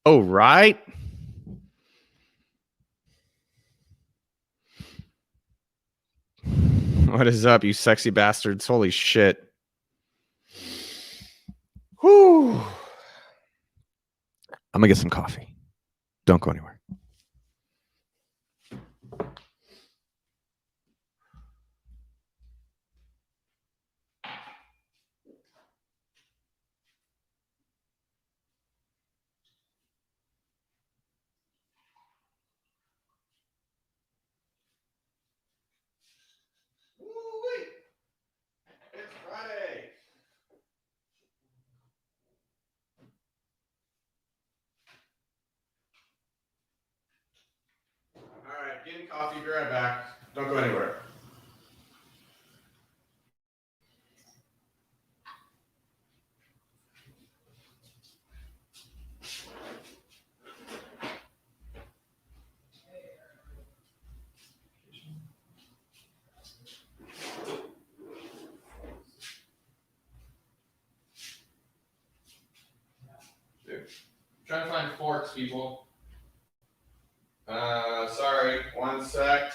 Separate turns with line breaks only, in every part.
Oh, right. What is up, you sexy bastards? Holy shit. Whew. I'm gonna get some coffee. Don't go anywhere. It's Friday. All right, getting coffee. Be right back. Don't go anywhere. Dude, trying to find forks, people. Sorry, one sec.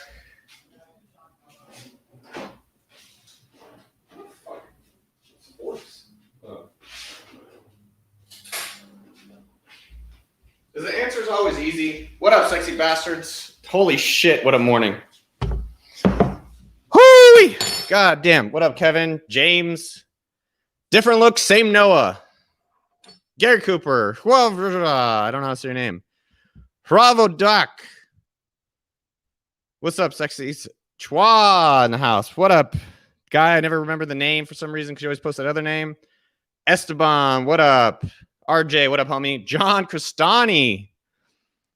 Forks. Oh. The answer is always easy. What up, sexy bastards? Holy shit, what a morning. Holy god damn. What up, Kevin? James? Different look, same Noah. Gary Cooper. Well, I don't know how to say your name. Bravo Duck. What's up, sexies? Chua in the house. What up, guy? I never remember the name for some reason because you always post that other name. Esteban. What up? RJ. What up, homie? John Cristani.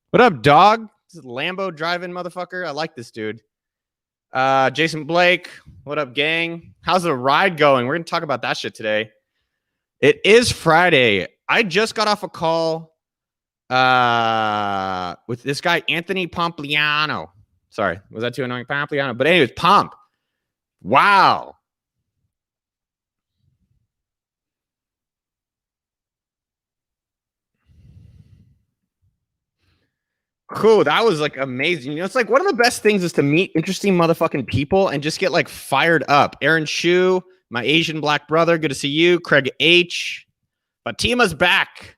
What up, dog? This is Lambo driving motherfucker. I like this dude. Jason Blake. What up, gang? How's the ride going? We're going to talk about that shit today. It is Friday. I just got off a call with this guy, Anthony Pompliano. Sorry, was that too annoying? Pompliano. But anyways, Pomp. Wow. Cool. That was like amazing. You know, it's like one of the best things is to meet interesting motherfucking people and just get like fired up. Aaron Shu, my Asian black brother. Good to see you. Craig H. Fatima's back.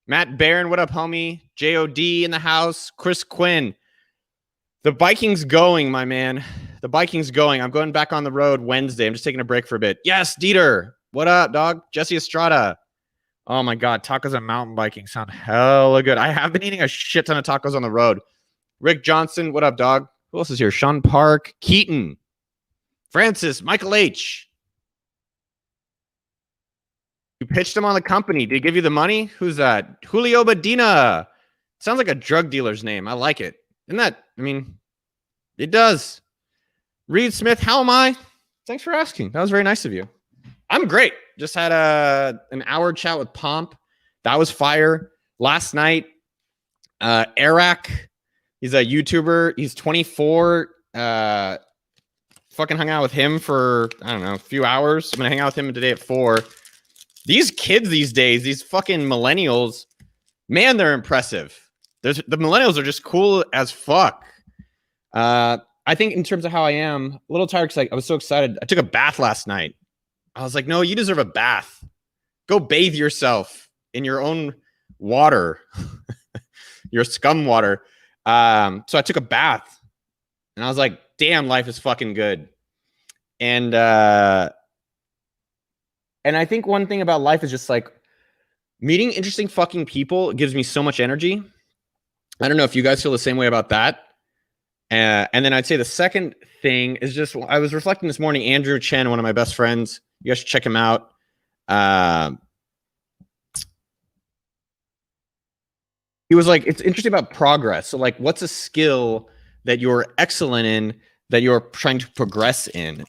Matt Barron, what up, homie? JOD in the house. Chris Quinn. The biking's going, my man. The biking's going. I'm going back on the road Wednesday. I'm just taking a break for a bit. Yes, Dieter. What up, dog? Jesse Estrada. Oh, my God. Tacos and mountain biking sound hella good. I have been eating a shit ton of tacos on the road. Rick Johnson. What up, dog? Who else is here? Sean Park. Keaton. Francis. Michael H. You pitched him on the company. Did he give you the money? Who's that? Julio Medina. Sounds like a drug dealer's name. I like it. Isn't that, I mean, it does. Reed Smith, how am I? Thanks for asking. That was very nice of you. I'm great. Just had an hour chat with Pomp. That was fire. Last night, Eric, he's a YouTuber. He's 24. Fucking hung out with him for, I don't know, a few hours. I'm going to hang out with him today at 4. These kids these days, these fucking millennials, man, they're impressive. The millennials are just cool as fuck. I think in terms of how I am, a little tired because I was so excited. I took a bath last night. I was like, no, you deserve a bath. Go bathe yourself in your own water, your scum water. So I took a bath and I was like, damn, life is fucking good. And I think one thing about life is just like meeting interesting fucking people gives me so much energy. I don't know if you guys feel the same way about that. And then I'd say the second thing is just, I was reflecting this morning, Andrew Chen, one of my best friends. You guys should check him out. He was like, it's interesting about progress. So like, what's a skill that you're excellent in that you're trying to progress in?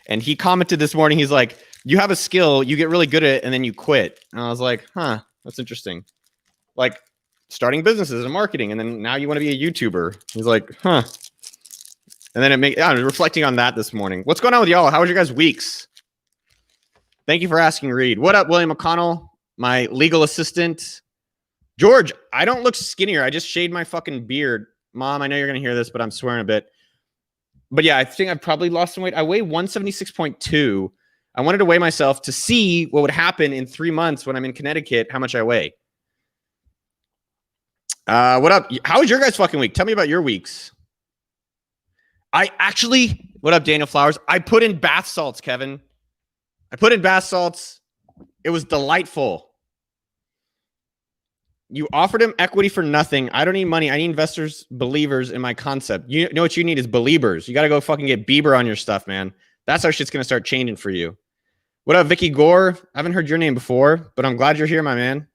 And he commented this morning, he's like, you have a skill, you get really good at it, and then you quit. And I was like, huh, that's interesting. Like starting businesses and marketing, and then now you want to be a YouTuber. He's like, huh. And then I was reflecting on that this morning. What's going on with y'all? How was your guys' weeks? Thank you for asking, Reed. What up, William McConnell, my legal assistant? George, I don't look skinnier. I just shaved my fucking beard. Mom, I know you're going to hear this, but I'm swearing a bit. But yeah, I think I've probably lost some weight. I weigh 176.2. I wanted to weigh myself to see what would happen in 3 months when I'm in Connecticut, how much I weigh. What up? How was your guys' fucking week? Tell me about your weeks. What up, Daniel Flowers? I put in bath salts, Kevin. I put in bath salts. It was delightful. You offered him equity for nothing. I don't need money. I need investors, believers in my concept. You know what you need is believers. You got to go fucking get Bieber on your stuff, man. That's how shit's going to start changing for you. What up, Vicky Gore? I haven't heard your name before, but I'm glad you're here, my man.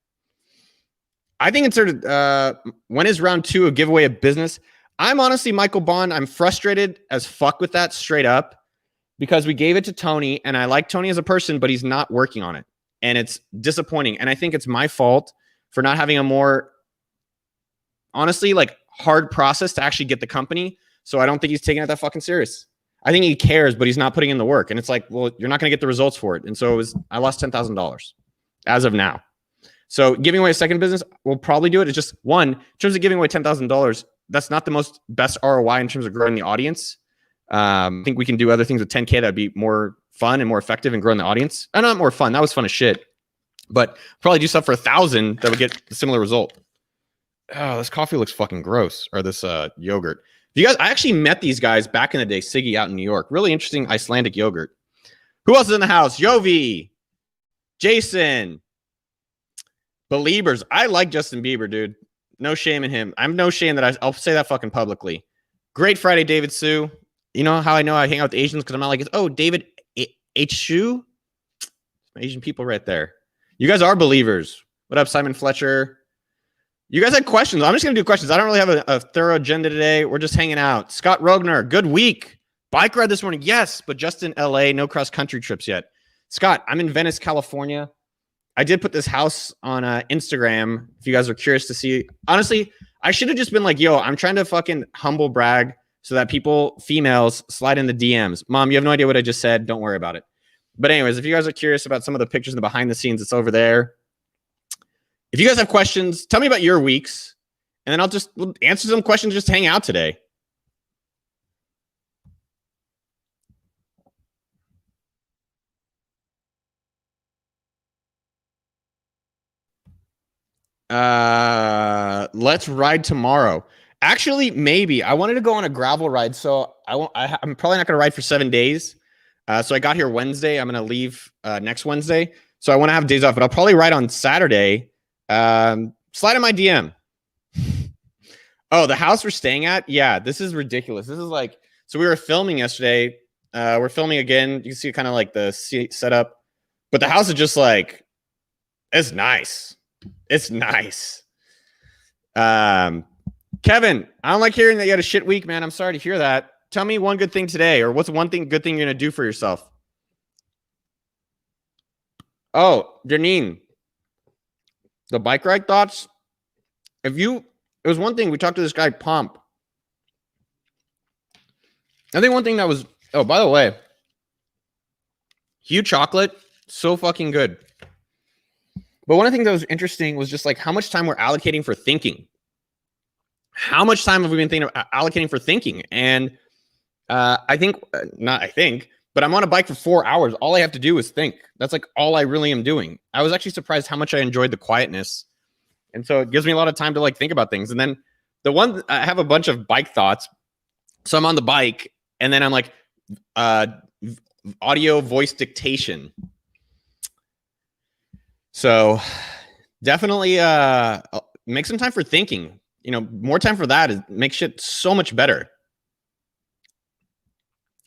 I think it's sort of, when is round 2 of giveaway of business? I'm honestly, Michael Bond, I'm frustrated as fuck with that straight up because we gave it to Tony and I like Tony as a person, but he's not working on it. And it's disappointing. And I think it's my fault for not having a more, honestly, like hard process to actually get the company. So I don't think he's taking it that fucking serious. I think he cares, but he's not putting in the work. And it's like, well, you're not going to get the results for it. And so I lost $10,000 as of now. So giving away a second business, we'll probably do it. It's just one, in terms of giving away $10,000, that's not the best ROI in terms of growing the audience. I think we can do other things with 10K that'd be more fun and more effective in growing the audience. Not more fun. That was fun as shit. But probably do stuff for 1,000 that would get a similar result. Oh, this coffee looks fucking gross. Or this yogurt. You guys, I actually met these guys back in the day, Siggy out in New York. Really interesting Icelandic yogurt. Who else is in the house? Jovi, Jason, Beliebers. I like Justin Bieber, dude. No shame in him. I'm no shame that I'll say that fucking publicly. Great Friday, David Sue. You know how I know I hang out with Asians because I'm not like, oh, David H. Shu? Asian people right there. You guys are believers. What up, Simon Fletcher? You guys had questions. I'm just going to do questions. I don't really have a thorough agenda today. We're just hanging out. Scott Rogner, good week. Bike ride this morning. Yes, but just in LA. No cross-country trips yet. Scott, I'm in Venice, California. I did put this house on Instagram. If you guys are curious to see. Honestly, I should have just been like, yo, I'm trying to fucking humble brag so that people, females, slide in the DMs. Mom, you have no idea what I just said. Don't worry about it. But anyways, if you guys are curious about some of the pictures and the behind the scenes, it's over there. If you guys have questions, tell me about your weeks, and then we'll answer some questions, just hang out today. Let's ride tomorrow. Actually, maybe. I wanted to go on a gravel ride, so I'm probably not going to ride for 7 days. So I got here Wednesday. I'm going to leave next Wednesday. So I want to have days off, but I'll probably ride on Saturday. Slide in my DM. Oh, the house we're staying at? Yeah, this is ridiculous. This is like, so we were filming yesterday. We're filming again. You can see kind of like the setup. But the house is just like, it's nice. It's nice. Kevin, I don't like hearing that you had a shit week, man. I'm sorry to hear that. Tell me one good thing today, or what's one good thing you're going to do for yourself? Oh, Janine, the bike ride thoughts. It was one thing, we talked to this guy, Pomp. I think one thing that was, oh, by the way, Hue chocolate, so fucking good. But one of the things that was interesting was just like how much time we're allocating for thinking. How much time have we been allocating for thinking? And but I'm on a bike for 4 hours. All I have to do is think. That's like all I really am doing. I was actually surprised how much I enjoyed the quietness. And so it gives me a lot of time to like think about things. And then I have a bunch of bike thoughts. So I'm on the bike and then I'm like, audio voice dictation. So definitely make some time for thinking. You know, more time for that makes shit so much better.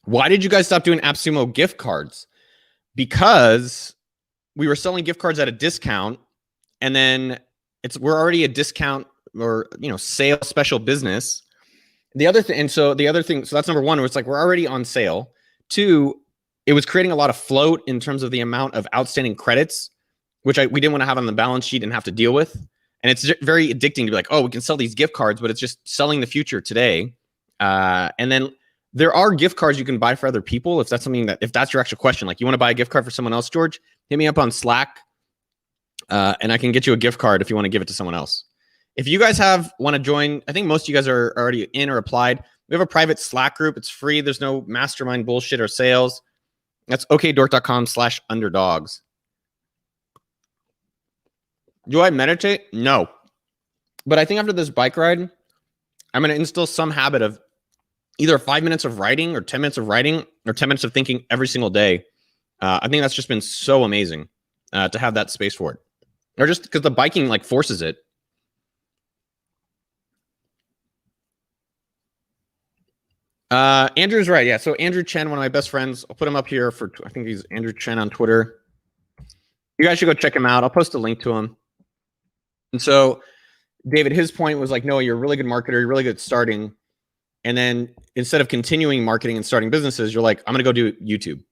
Why did you guys stop doing AppSumo gift cards? Because we were selling gift cards at a discount, and then we're already a discount or sale special business. So that's number one, where it's like we're already on sale. Two, it was creating a lot of float in terms of the amount of outstanding credits, which we didn't want to have on the balance sheet and have to deal with. And it's very addicting to be like, oh, we can sell these gift cards, but it's just selling the future today. And then there are gift cards you can buy for other people. If that's your actual question, like you want to buy a gift card for someone else, George, hit me up on Slack. And I can get you a gift card if you want to give it to someone else. If you guys want to join, I think most of you guys are already in or applied. We have a private Slack group. It's free. There's no mastermind bullshit or sales. That's okdork.com/underdogs. Do I meditate? No. But I think after this bike ride, I'm going to instill some habit of either 5 minutes of writing or 10 minutes of writing or 10 minutes of thinking every single day. I think that's just been so amazing to have that space for it. Or just because the biking like forces it. Andrew's right. Yeah. So Andrew Chen, one of my best friends, I'll put him up here for, I think he's Andrew Chen on Twitter. You guys should go check him out. I'll post a link to him. And so David, his point was like, no, you're a really good marketer. You're really good at starting. And then instead of continuing marketing and starting businesses, you're like, I'm going to go do YouTube.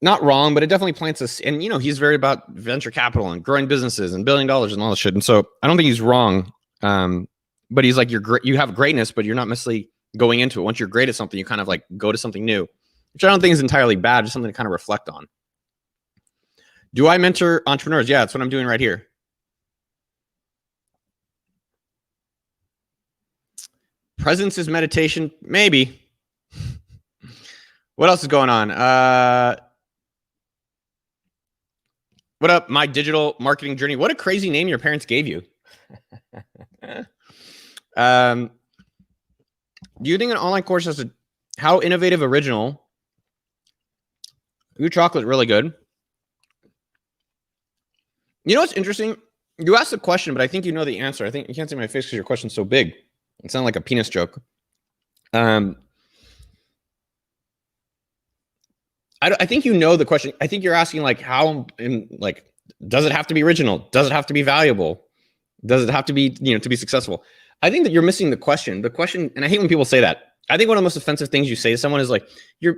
Not wrong, but it definitely plants us. And, you know, he's very about venture capital and growing businesses and $1 billion and all this shit. And so I don't think he's wrong. But he's like, you have greatness, but you're not necessarily going into it. Once you're great at something, you kind of like go to something new, which I don't think is entirely bad, just something to kind of reflect on. Do I mentor entrepreneurs? Yeah, that's what I'm doing right here. Presence is meditation? Maybe. What else is going on? What up, My Digital Marketing Journey? What a crazy name your parents gave you. Do you think an online course has how innovative, original? Your chocolate really good. You know what's interesting? You asked a question, but I think you know the answer. I think you can't see my face because your question's so big. It sounded like a penis joke. I think you know the question. I think you're asking like how, like, does it have to be original? Does it have to be valuable? Does it have to be, you know, to be successful? I think that you're missing the question. The question, and I hate when people say that. I think one of the most offensive things you say to someone is like, you're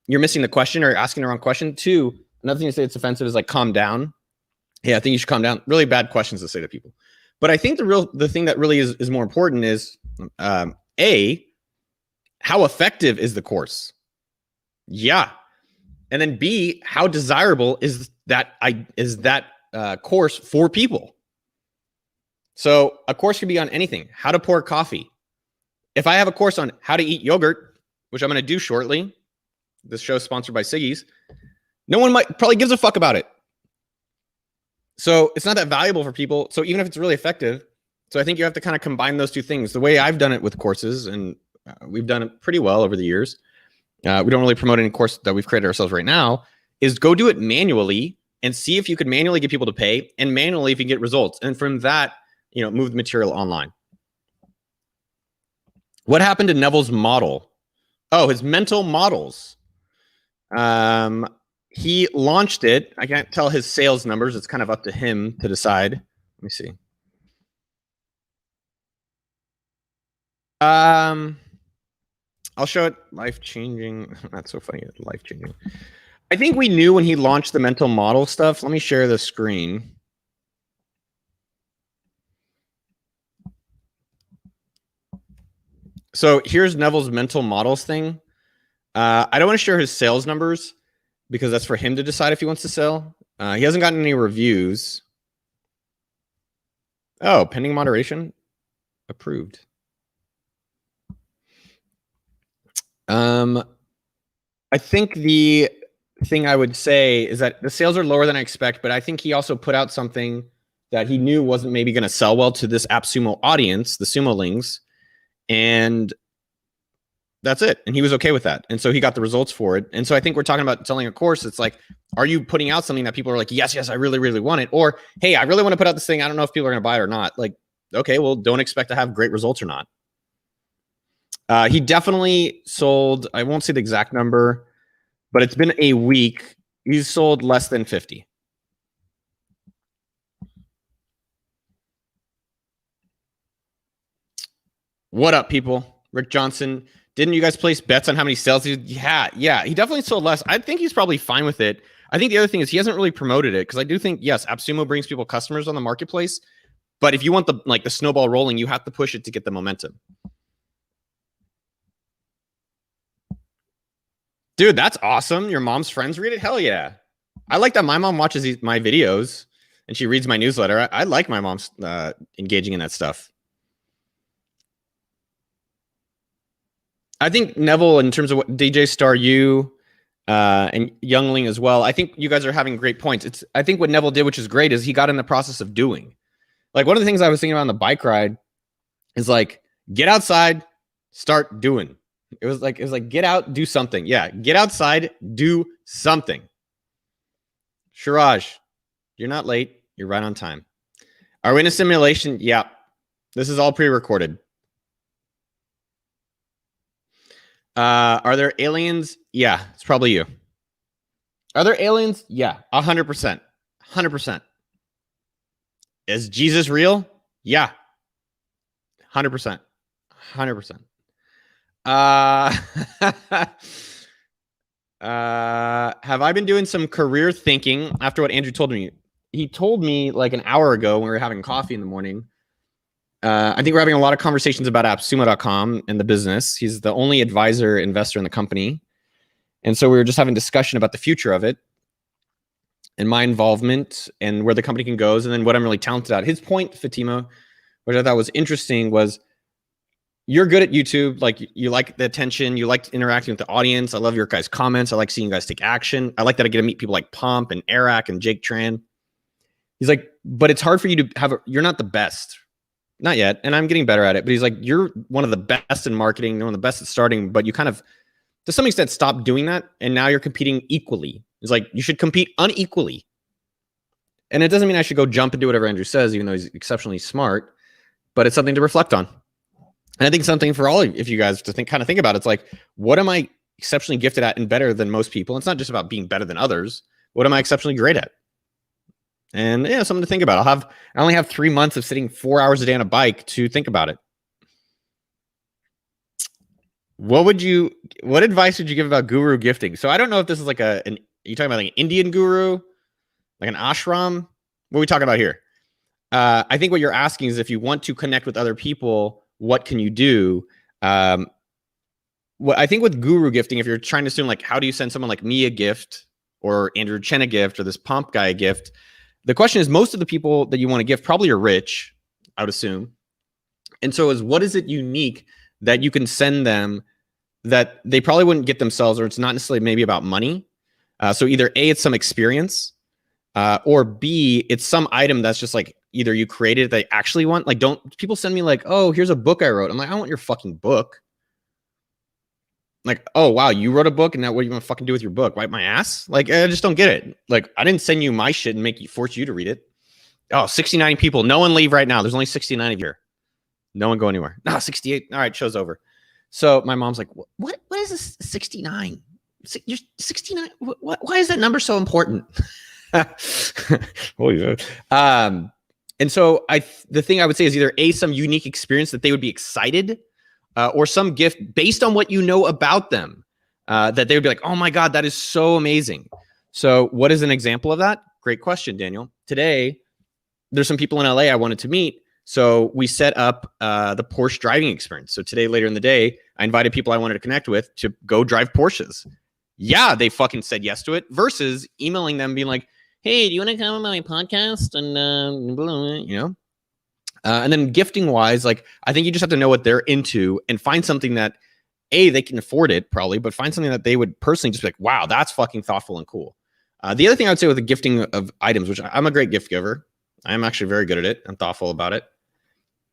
missing the question or asking the wrong question. Two, another thing you say that's offensive is like, calm down. Yeah, I think you should calm down. Really bad questions to say to people. But I think the thing that really is more important is, A, how effective is the course? Yeah. And then B, how desirable is that course for people? So a course could be on anything. How to pour coffee. If I have a course on how to eat yogurt, which I'm going to do shortly, this show is sponsored by Siggy's, no one probably gives a fuck about it. So it's not that valuable for people. So even if it's really effective, so I think you have to kind of combine those two things. The way I've done it with courses, and we've done it pretty well over the years. We don't really promote any course that we've created ourselves right now, is go do it manually and see if you could manually get people to pay, and manually if you get results. And from that, you know, move the material online. What happened to Neville's model? Oh, his mental models. He launched it. I can't tell his sales numbers. It's kind of up to him to decide. Let me see. I'll show it. Life-changing. That's so funny. Life-changing. I think we knew when he launched the mental model stuff. Let me share the screen. So here's Neville's mental models thing. I don't want to share his sales numbers because that's for him to decide if he wants to sell. He hasn't gotten any reviews. Oh, pending moderation. Approved. I think the thing I would say is that the sales are lower than I expect, but I think he also put out something that he knew wasn't maybe going to sell well to this AppSumo audience, the Sumolings. And that's it. And he was okay with that. And so he got the results for it. And so I think we're talking about selling a course. It's like, are you putting out something that people are like, yes, I really, really want it? Or, hey, I really want to put out this thing. I don't know if people are going to buy it or not. Like, okay, well, don't expect to have great results or not. He definitely sold, I won't say the exact number, but it's been a week. He's sold less than 50. What up, people? Rick Johnson. Didn't you guys place bets on how many sales he did? Yeah. He definitely sold less. I think he's probably fine with it. I think the other thing is he hasn't really promoted it, because I do think, yes, AppSumo brings people customers on the marketplace, but if you want the snowball rolling, you have to push it to get the momentum. Dude, that's awesome. Your mom's friends read it? Hell yeah. I like that my mom watches my videos and she reads my newsletter. I like my mom's engaging in that stuff. I think Neville, in terms of what DJ Star, you and Youngling as well, I think you guys are having great points. I think what Neville did, which is great, is he got in the process of doing. Like, one of the things I was thinking about on the bike ride is like, get outside, start doing. It was like get out, do something. Yeah, get outside, do something. Shiraj, you're not late. You're right on time. Are we in a simulation? Yeah. This is all pre-recorded. Are there aliens? Yeah, it's probably you. Are there aliens? Yeah, 100%. 100%. Is Jesus real? Yeah. 100%. 100%. Have I been doing some career thinking after what Andrew told me? He told me like an hour ago when we were having coffee in the morning. I think we're having a lot of conversations about AppSumo.com and the business. He's the only advisor investor in the company. And so we were just having discussion about the future of it and my involvement and where the company can go, and then what I'm really talented at. His point, Fatima, which I thought was interesting, was you're good at YouTube. Like, you like the attention. You like interacting with the audience. I love your guys' comments. I like seeing you guys take action. I like that I get to meet people like Pomp and Eric and Jake Tran. He's like, but it's hard for you to have, you're not the best. Not yet. And I'm getting better at it. But he's like, you're one of the best in marketing. You're one of the best at starting, but you kind of, to some extent, stopped doing that. And now you're competing equally. It's like, you should compete unequally. And it doesn't mean I should go jump and do whatever Andrew says, even though he's exceptionally smart, but it's something to reflect on. And I think something for all of you guys to kind of think about. It's like, what am I exceptionally gifted at and better than most people? It's not just about being better than others. What am I exceptionally great at? And yeah, something to think about. I only have 3 months of sitting 4 hours a day on a bike to think about it. What advice would you give about guru gifting? So I don't know if this is like are you talking about like an Indian guru, like an ashram? What are we talking about here? I think what you're asking is, if you want to connect with other people, what can you do? What I think with guru gifting, if you're trying to assume like, how do you send someone like me a gift, or Andrew Chen a gift, or this Pomp guy a gift? The question is, most of the people that you want to gift probably are rich, I would assume. And so what is it unique that you can send them that they probably wouldn't get themselves, or it's not necessarily maybe about money? So either A, it's some experience, or B, it's some item that's just like, either you created that they actually want. Like, don't people send me like, oh, here's a book I wrote. I'm like, I don't want your fucking book. Like, oh, wow, you wrote a book, and now what are you gonna fucking do with your book? Wipe my ass? Like, I just don't get it. Like, I didn't send you my shit and force you to read it. Oh, 69 people. No one leave right now. There's only 69 of you here. No one go anywhere. No, 68. All right, show's over. So my mom's like, what is this 69? You're 69? Why is that number so important? Oh, yeah. And so the thing I would say is either A, some unique experience that they would be excited, or some gift based on what you know about them, that they would be like, oh my God, that is so amazing. So what is an example of that? Great question, Daniel. Today, there's some people in LA I wanted to meet. So we set up the Porsche driving experience. So today, later in the day, I invited people I wanted to connect with to go drive Porsches. Yeah, they fucking said yes to it, versus emailing them being like, hey, do you want to come on my podcast? And, you know, and then gifting wise, like, I think you just have to know what they're into and find something that A, they can afford it probably, but find something that they would personally just be like, wow, that's fucking thoughtful and cool. The other thing I would say with the gifting of items, which I'm a great gift giver, I'm actually very good at it. I'm thoughtful about it,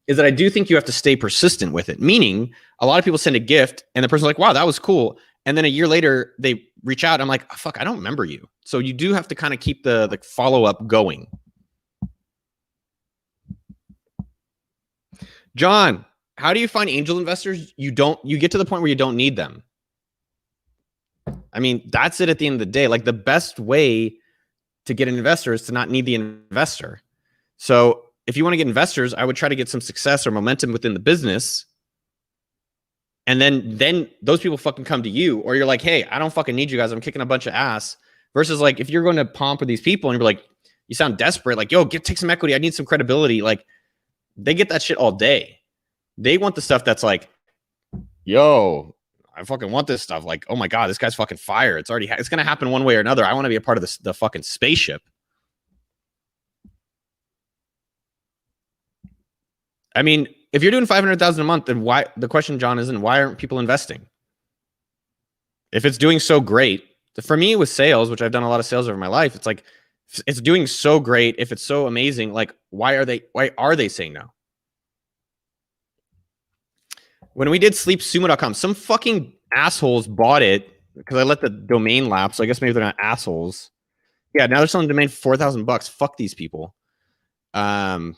is that I do think you have to stay persistent with it. Meaning, a lot of people send a gift and the person's like, wow, that was cool. And then a year later, they reach out. I'm like, oh, fuck, I don't remember you. So you do have to kind of keep the follow-up going. John, how do you find angel investors? You get to the point where you don't need them. I mean, that's it at the end of the day. Like, the best way to get an investor is to not need the investor. So if you want to get investors, I would try to get some success or momentum within the business. And then those people fucking come to you, or you're like, hey, I don't fucking need you guys. I'm kicking a bunch of ass. Versus like, if you're going to Pomp with these people and you're like, you sound desperate, like, yo, take some equity. I need some credibility. Like, they get that shit all day. They want the stuff that's like, yo, I fucking want this stuff. Like, oh my God, this guy's fucking fire. It's already, it's going to happen one way or another. I want to be a part of this, the fucking spaceship. I mean, if you're doing 500,000 a month, then why, the question, John, isn't why aren't people investing? If it's doing so great, for me with sales, which I've done a lot of sales over my life, it's like, it's doing so great. If it's so amazing, like, why are they saying no? When we did sleepsumo.com, some fucking assholes bought it because I let the domain lapse. So I guess maybe they're not assholes. Yeah, now they're selling the domain for $4,000. Fuck these people. I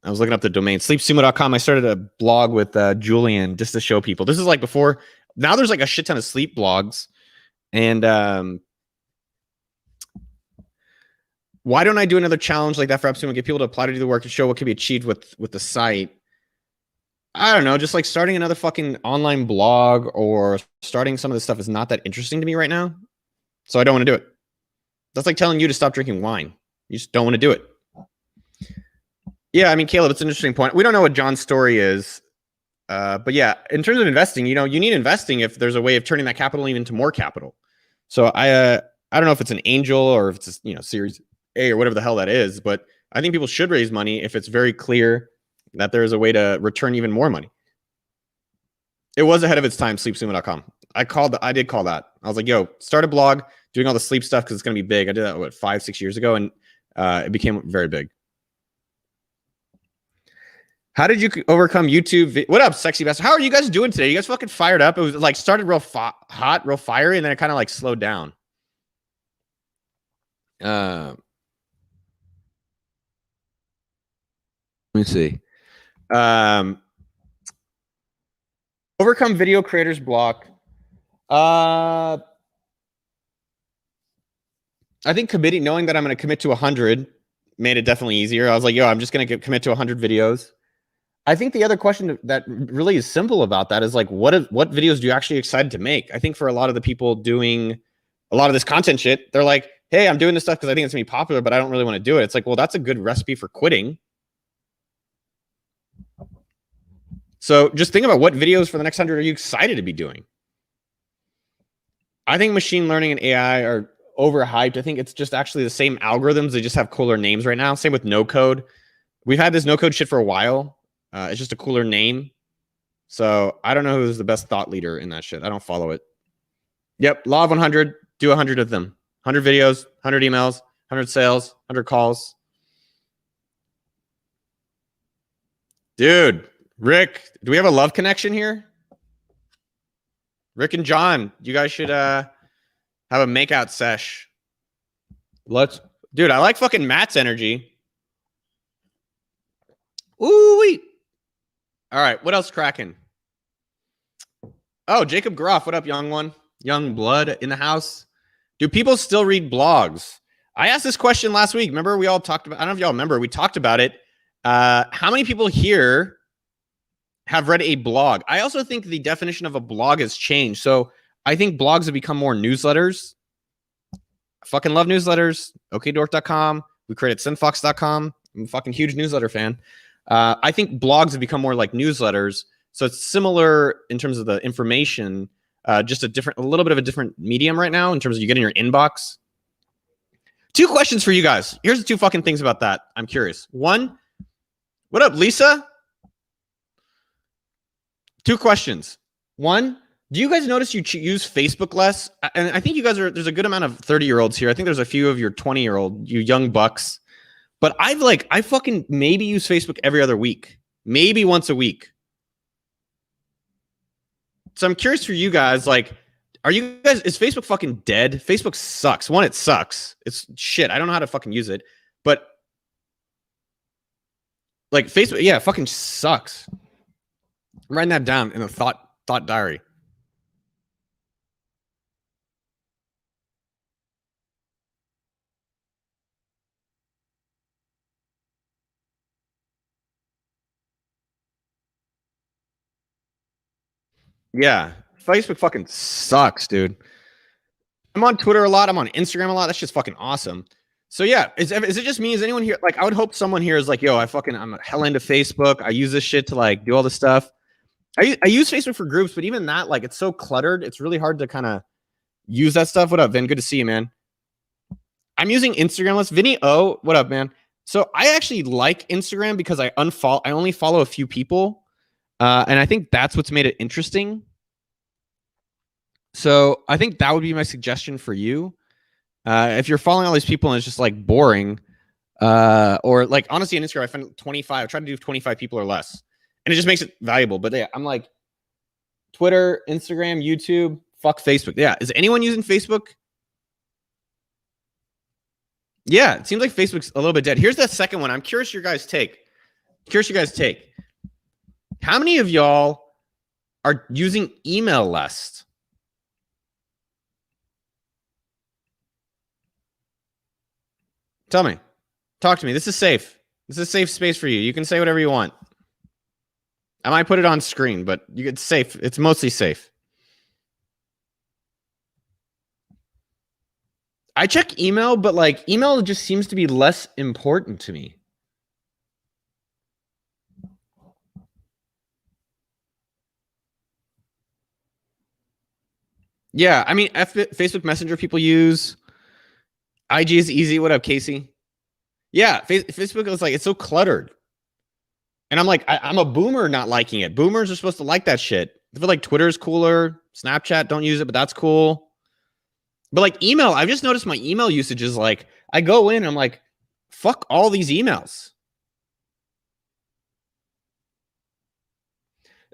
was looking up the domain sleepsumo.com. I started a blog with Julian just to show people. This is like before. Now there's like a shit ton of sleep blogs, and why don't I do another challenge like that for AppSumo? Get people to apply to do the work to show what can be achieved with the site. I don't know, just like starting another fucking online blog or starting some of this stuff is not that interesting to me right now. So I don't want to do it. That's like telling you to stop drinking wine. You just don't want to do it. Yeah, I mean, Caleb, it's an interesting point. We don't know what John's story is. But yeah, in terms of investing, you know, you need investing if there's a way of turning that capital even into more capital. So I don't know if it's an angel or if it's, you know, Series A or whatever the hell that is, but I think people should raise money if it's very clear that there is a way to return even more money. It was ahead of its time, sleepsumo.com. I did call that. I was like, yo, start a blog doing all the sleep stuff because it's going to be big. I did that, what, 5-6 years ago, and it became very big. How did you overcome YouTube? What up, sexy bastard? How are you guys doing today? You guys fucking fired up? It was like started real hot, real fiery, and then it kind of like slowed down. Let me see. Overcome video creators block. I think knowing that I'm going to commit to 100 made it definitely easier. I was like, yo, I'm just going to commit to 100 videos. I think the other question that really is simple about that is like, what videos do you actually excited to make? I think for a lot of the people doing a lot of this content shit, they're like, hey, I'm doing this stuff because I think it's going to be popular, but I don't really want to do it. It's like, well, that's a good recipe for quitting. So just think about what videos for the next 100 are you excited to be doing? I think machine learning and AI are overhyped. I think it's just actually the same algorithms. They just have cooler names right now. Same with no code. We've had this no code shit for a while. It's just a cooler name. So I don't know who's the best thought leader in that shit. I don't follow it. Yep. Law of 100. Do 100 of them. 100 videos, 100 emails, 100 sales, 100 calls. Dude, Rick, do we have a love connection here? Rick and John, you guys should have a makeout sesh. Dude, I like fucking Matt's energy. Ooh-wee. All right, what else cracking? Oh, Jacob Groff, what up, young one? Young blood in the house. Do people still read blogs? I asked this question last week. Remember, we all talked about, I don't know if y'all remember, we talked about it. How many people here have read a blog? I also think the definition of a blog has changed. So I think blogs have become more newsletters. I fucking love newsletters. OKDork.com. We created SendFox.com. I'm a fucking huge newsletter fan. I think blogs have become more like newsletters. So it's similar in terms of the information, just a little bit of a different medium right now in terms of you getting your inbox. 2 questions for you guys. Here's the 2 fucking things about that. I'm curious. 1, what up, Lisa? 2 questions. 1, do you guys notice you use Facebook less? And I think you guys there's a good amount of 30-year-olds here. I think there's a few of your 20-year-old, you young bucks. But I fucking maybe use Facebook every other week. Maybe once a week. So I'm curious for you guys, like, is Facebook fucking dead? Facebook sucks. 1, it sucks. It's shit. I don't know how to fucking use it. But like Facebook, yeah, it fucking sucks. I'm writing that down in a thought diary. Yeah, Facebook fucking sucks, dude. I'm on Twitter a lot. I'm on Instagram a lot. That's just fucking awesome. So yeah, is it just me? Is anyone here? Like, I would hope someone here is like, yo, I'm hella into Facebook. I use this shit to like do all this stuff. I use Facebook for groups, but even that, like, it's so cluttered. It's really hard to kind of use that stuff. What up, Vin? Good to see you, man. I'm using Instagram list. Vinny O, what up, man? So I actually like Instagram because I only follow a few people. And I think that's what's made it interesting. So I think that would be my suggestion for you. If you're following all these people and it's just like boring, or like honestly on Instagram, I find 25, I try to do 25 people or less. And it just makes it valuable. But yeah, I'm like Twitter, Instagram, YouTube, fuck Facebook. Yeah. Is anyone using Facebook? Yeah, it seems like Facebook's a little bit dead. Here's the second one. I'm curious your guys' take. How many of y'all are using email less? Tell me. Talk to me. This is safe. This is a safe space for you. You can say whatever you want. I might put it on screen, but it's safe. It's mostly safe. I check email, but like email just seems to be less important to me. Yeah, I mean, Facebook Messenger people use. IG is easy. What up, Casey? Yeah, Facebook is like, it's so cluttered. And I'm like, I'm a boomer not liking it. Boomers are supposed to like that shit. I feel like Twitter's cooler. Snapchat, don't use it, but that's cool. But like email, I've just noticed my email usage is like, I go in and I'm like, fuck all these emails.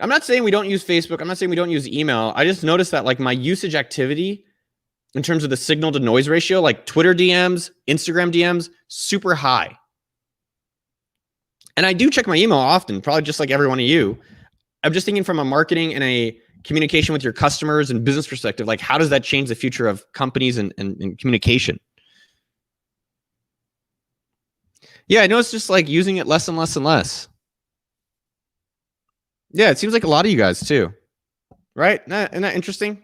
I'm not saying we don't use Facebook. I'm not saying we don't use email. I just noticed that like my usage activity in terms of the signal to noise ratio, like Twitter DMs, Instagram DMs, super high. And I do check my email often, probably just like every one of you. I'm just thinking from a marketing and a communication with your customers and business perspective, like how does that change the future of companies and communication? Yeah, I know it's just like using it less and less and less. Yeah, it seems like a lot of you guys too, right? Isn't that interesting?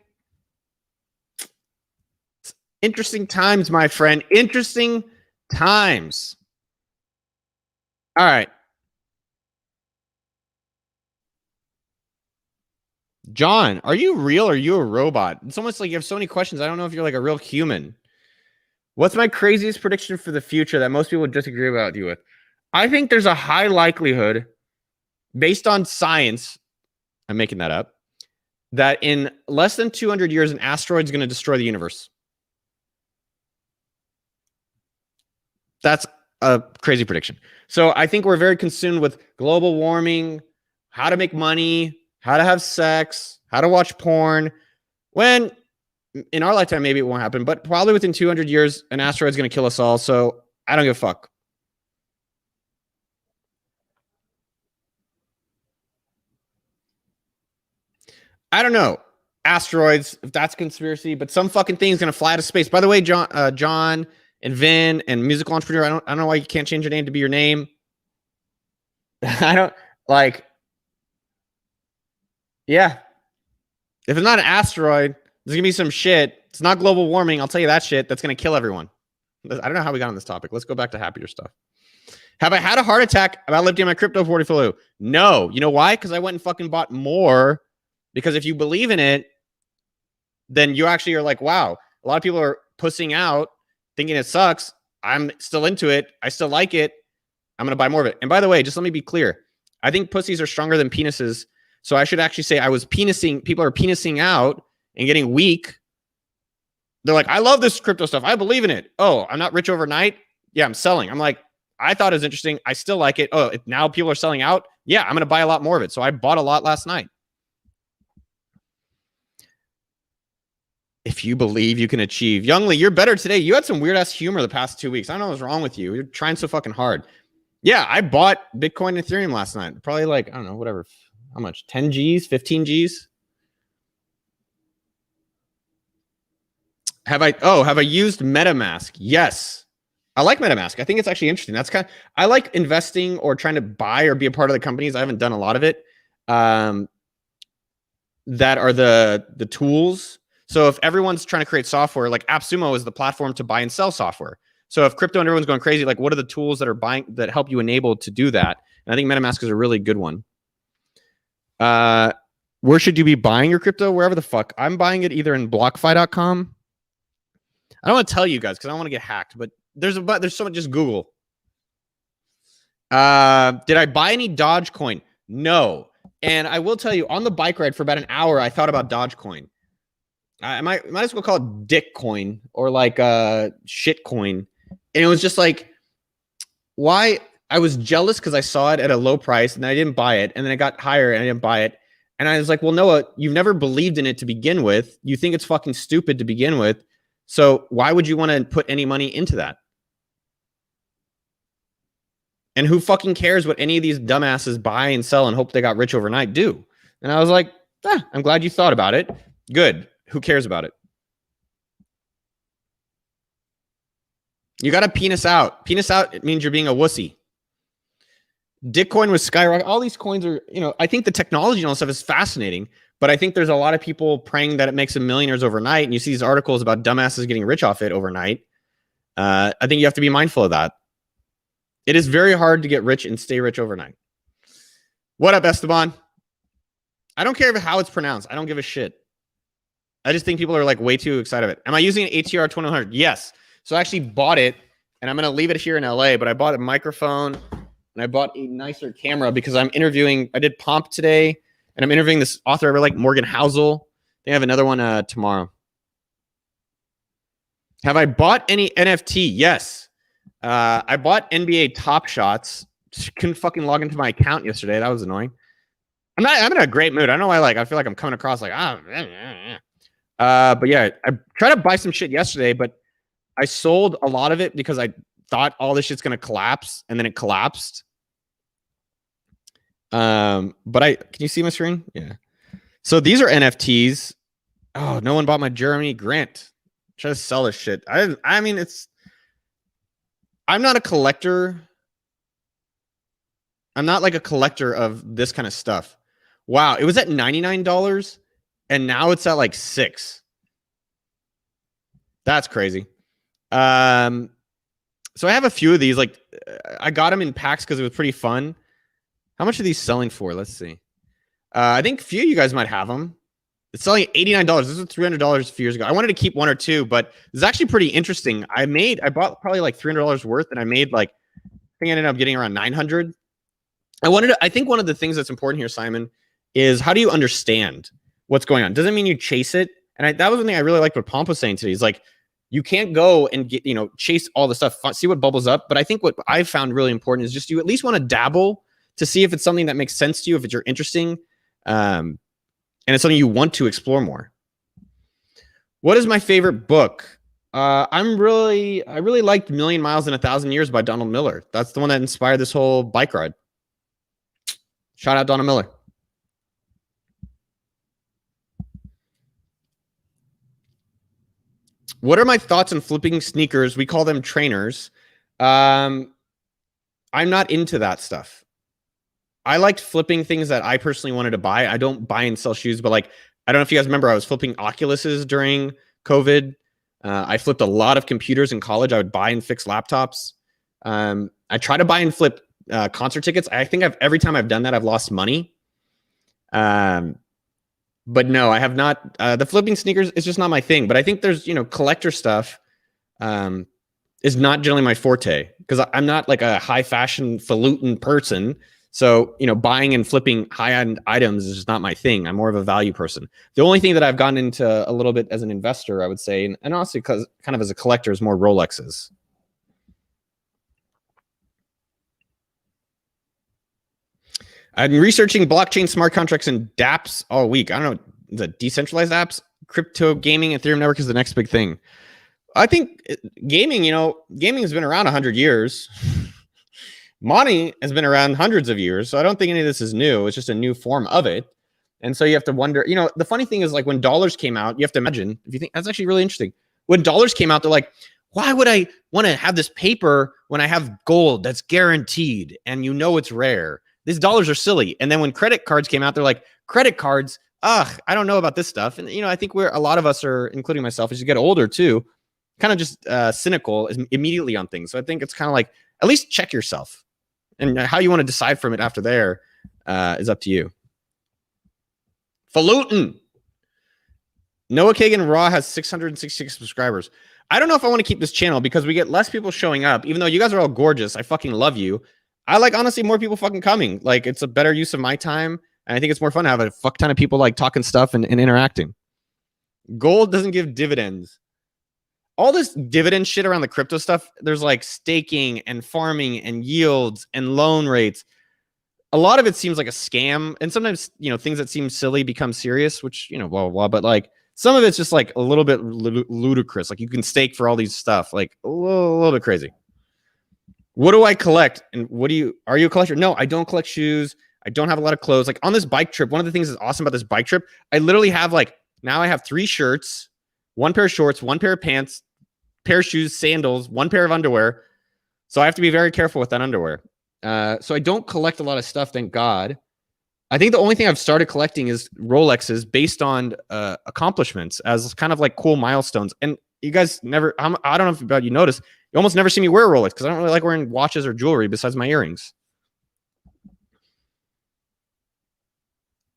Interesting times, my friend. Interesting times. All right. John, are you real or are you a robot? It's almost like you have so many questions. I don't know if you're like a real human. What's my craziest prediction for the future that most people would disagree about you with? I think there's a high likelihood, based on science, I'm making that up, that in less than 200 years, an asteroid is going to destroy the universe. That's a crazy prediction. So I think we're very consumed with global warming, how to make money, how to have sex, how to watch porn. When in our lifetime, maybe it won't happen, but probably within 200 years, an asteroid's going to kill us all. So I don't give a fuck. I don't know. Asteroids, if that's conspiracy, but some fucking thing's going to fly out of space. By the way, John and Vin and musical entrepreneur, I don't know why you can't change your name to be your name. I don't like. Yeah. If it's not an asteroid, there's gonna be some shit. It's not global warming. I'll tell you that shit. That's gonna kill everyone. I don't know how we got on this topic. Let's go back to happier stuff. Have I had a heart attack about lifting my crypto portfolio? No. You know why? Because I went and fucking bought more. Because if you believe in it, then you actually are like, wow, a lot of people are pussing out, thinking it sucks. I'm still into it. I still like it. I'm going to buy more of it. And by the way, just let me be clear. I think pussies are stronger than penises. So I should actually say I was penising. People are penising out and getting weak. They're like, I love this crypto stuff. I believe in it. Oh, I'm not rich overnight. Yeah, I'm selling. I'm like, I thought it was interesting. I still like it. Oh, if now people are selling out. Yeah, I'm going to buy a lot more of it. So I bought a lot last night. If you believe you can achieve. Youngly, you're better today. You had some weird ass humor the past 2 weeks. I don't know what's wrong with you. You're trying so fucking hard. Yeah, I bought Bitcoin and Ethereum last night. Probably like, I don't know, whatever. How much? 10 G's, 15 G's? Have I used MetaMask? Yes. I like MetaMask. I think it's actually interesting. I like investing or trying to buy or be a part of the companies. I haven't done a lot of it. That are the tools. So if everyone's trying to create software, like AppSumo is the platform to buy and sell software. So if crypto and everyone's going crazy, like what are the tools that help you enable to do that? And I think MetaMask is a really good one. Where should you be buying your crypto? Wherever the fuck. I'm buying it either in BlockFi.com. I don't want to tell you guys because I don't want to get hacked, but there's so much. Just Google. Did I buy any Dogecoin? No. And I will tell you, on the bike ride for about an hour, I thought about Dogecoin. I might as well call it Dickcoin or like shitcoin. And it was just like, why? I was jealous because I saw it at a low price and I didn't buy it. And then it got higher and I didn't buy it. And I was like, well, Noah, you've never believed in it to begin with. You think it's fucking stupid to begin with. So why would you want to put any money into that? And who fucking cares what any of these dumbasses buy and sell and hope they got rich overnight do? And I was like, I'm glad you thought about it. Good. Who cares about it? You got to penis out. Penis out, it means you're being a wussy. Dickcoin was skyrocketing. All these coins are, I think the technology and all this stuff is fascinating, but I think there's a lot of people praying that it makes them millionaires overnight. And you see these articles about dumbasses getting rich off it overnight. I think you have to be mindful of that. It is very hard to get rich and stay rich overnight. What up, Esteban? I don't care how it's pronounced. I don't give a shit. I just think people are like way too excited about it. Am I using an ATR 2100? Yes. So I actually bought it, and I'm going to leave it here in LA, but I bought a microphone, and I bought a nicer camera because I'm interviewing. I did Pomp today, and I'm interviewing this author I really like, Morgan Housel. They have another one tomorrow. Have I bought any NFT? Yes. I bought NBA Top Shots. Couldn't fucking log into my account yesterday. That was annoying. I'm in a great mood. I don't know why. I feel like I'm coming across like but yeah, I tried to buy some shit yesterday, but I sold a lot of it because I thought all this shit's gonna collapse, and then it collapsed. But can you see my screen? Yeah. So these are NFTs. Oh, no one bought my Jeremy Grant. Try to sell this shit. I mean, I'm not a collector. I'm not like a collector of this kind of stuff. Wow, it was at $99 and now it's at like $6. That's crazy. So I have a few of these. Like I got them in packs because it was pretty fun. How much are these selling for? Let's see. I think a few of you guys might have them. It's selling at $89. This was $300 a few years ago. I wanted to keep one or two, but it's actually pretty interesting. I bought probably like $300 worth, and I made like, I think I ended up getting around 900. I think one of the things that's important here, Simon, is how do you understand what's going on? Doesn't mean you chase it. And that was one thing I really liked what Pomp was saying today. He's like, you can't go and get, chase all the stuff, see what bubbles up. But I think what I've found really important is just you at least want to dabble to see if it's something that makes sense to you, if you're interesting. And it's something you want to explore more. What is my favorite book? I really liked Million Miles in 1,000 Years by Donald Miller. That's the one that inspired this whole bike ride. Shout out Donald Miller. What are my thoughts on flipping sneakers? We call them trainers. I'm not into that stuff. I liked flipping things that I personally wanted to buy. I don't buy and sell shoes, but like, I don't know if you guys remember, I was flipping Oculuses during COVID. I flipped a lot of computers in college. I would buy and fix laptops. I try to buy and flip concert tickets. I think every time I've done that, I've lost money. But no, I have not. The flipping sneakers is just not my thing. But I think there's, collector stuff is not generally my forte because I'm not like a high fashion falutin person. So, buying and flipping high-end items is just not my thing. I'm more of a value person. The only thing that I've gotten into a little bit as an investor, I would say, and also because kind of as a collector, is more Rolexes. I've been researching blockchain smart contracts and dApps all week. I don't know, the decentralized apps, crypto gaming, Ethereum network is the next big thing. I think gaming, gaming has been around 100 years. Money has been around hundreds of years, so I don't think any of this is new. It's just a new form of it. And so you have to wonder, the funny thing is like when dollars came out, you have to imagine, if you think that's actually really interesting. When dollars came out, they're like, why would I want to have this paper when I have gold that's guaranteed and it's rare? These dollars are silly. And then when credit cards came out, they're like, credit cards, I don't know about this stuff. And, I think a lot of us are, including myself, as you get older too, kind of just cynical immediately on things. So I think it's kind of like, at least check yourself. And how you want to decide from it after there is up to you. Falutin. Noah Kagan Raw has 666 subscribers. I don't know if I want to keep this channel because we get less people showing up, even though you guys are all gorgeous. I fucking love you. I like, honestly, more people fucking coming. Like, it's a better use of my time. And I think it's more fun to have a fuck ton of people like talking stuff and interacting. Gold doesn't give dividends. All this dividend shit around the crypto stuff, there's like staking and farming and yields and loan rates. A lot of it seems like a scam. And sometimes, you know, things that seem silly become serious, which, you know, blah, blah, blah. But like some of it's just like a little bit ludicrous. Like you can stake for all these stuff, like a little bit crazy. What do I collect? And are you a collector? No, I don't collect shoes. I don't have a lot of clothes. Like on this bike trip, one of the things that's awesome about this bike trip, I literally have like, now I have 3 shirts, 1 pair of shorts, 1 pair of pants, pair of shoes, sandals, 1 pair of underwear. So I have to be very careful with that underwear. So I don't collect a lot of stuff, thank God. I think the only thing I've started collecting is Rolexes based on accomplishments as kind of like cool milestones. And you guys never, I don't know if you noticed, you almost never see me wear a Rolex because I don't really like wearing watches or jewelry besides my earrings.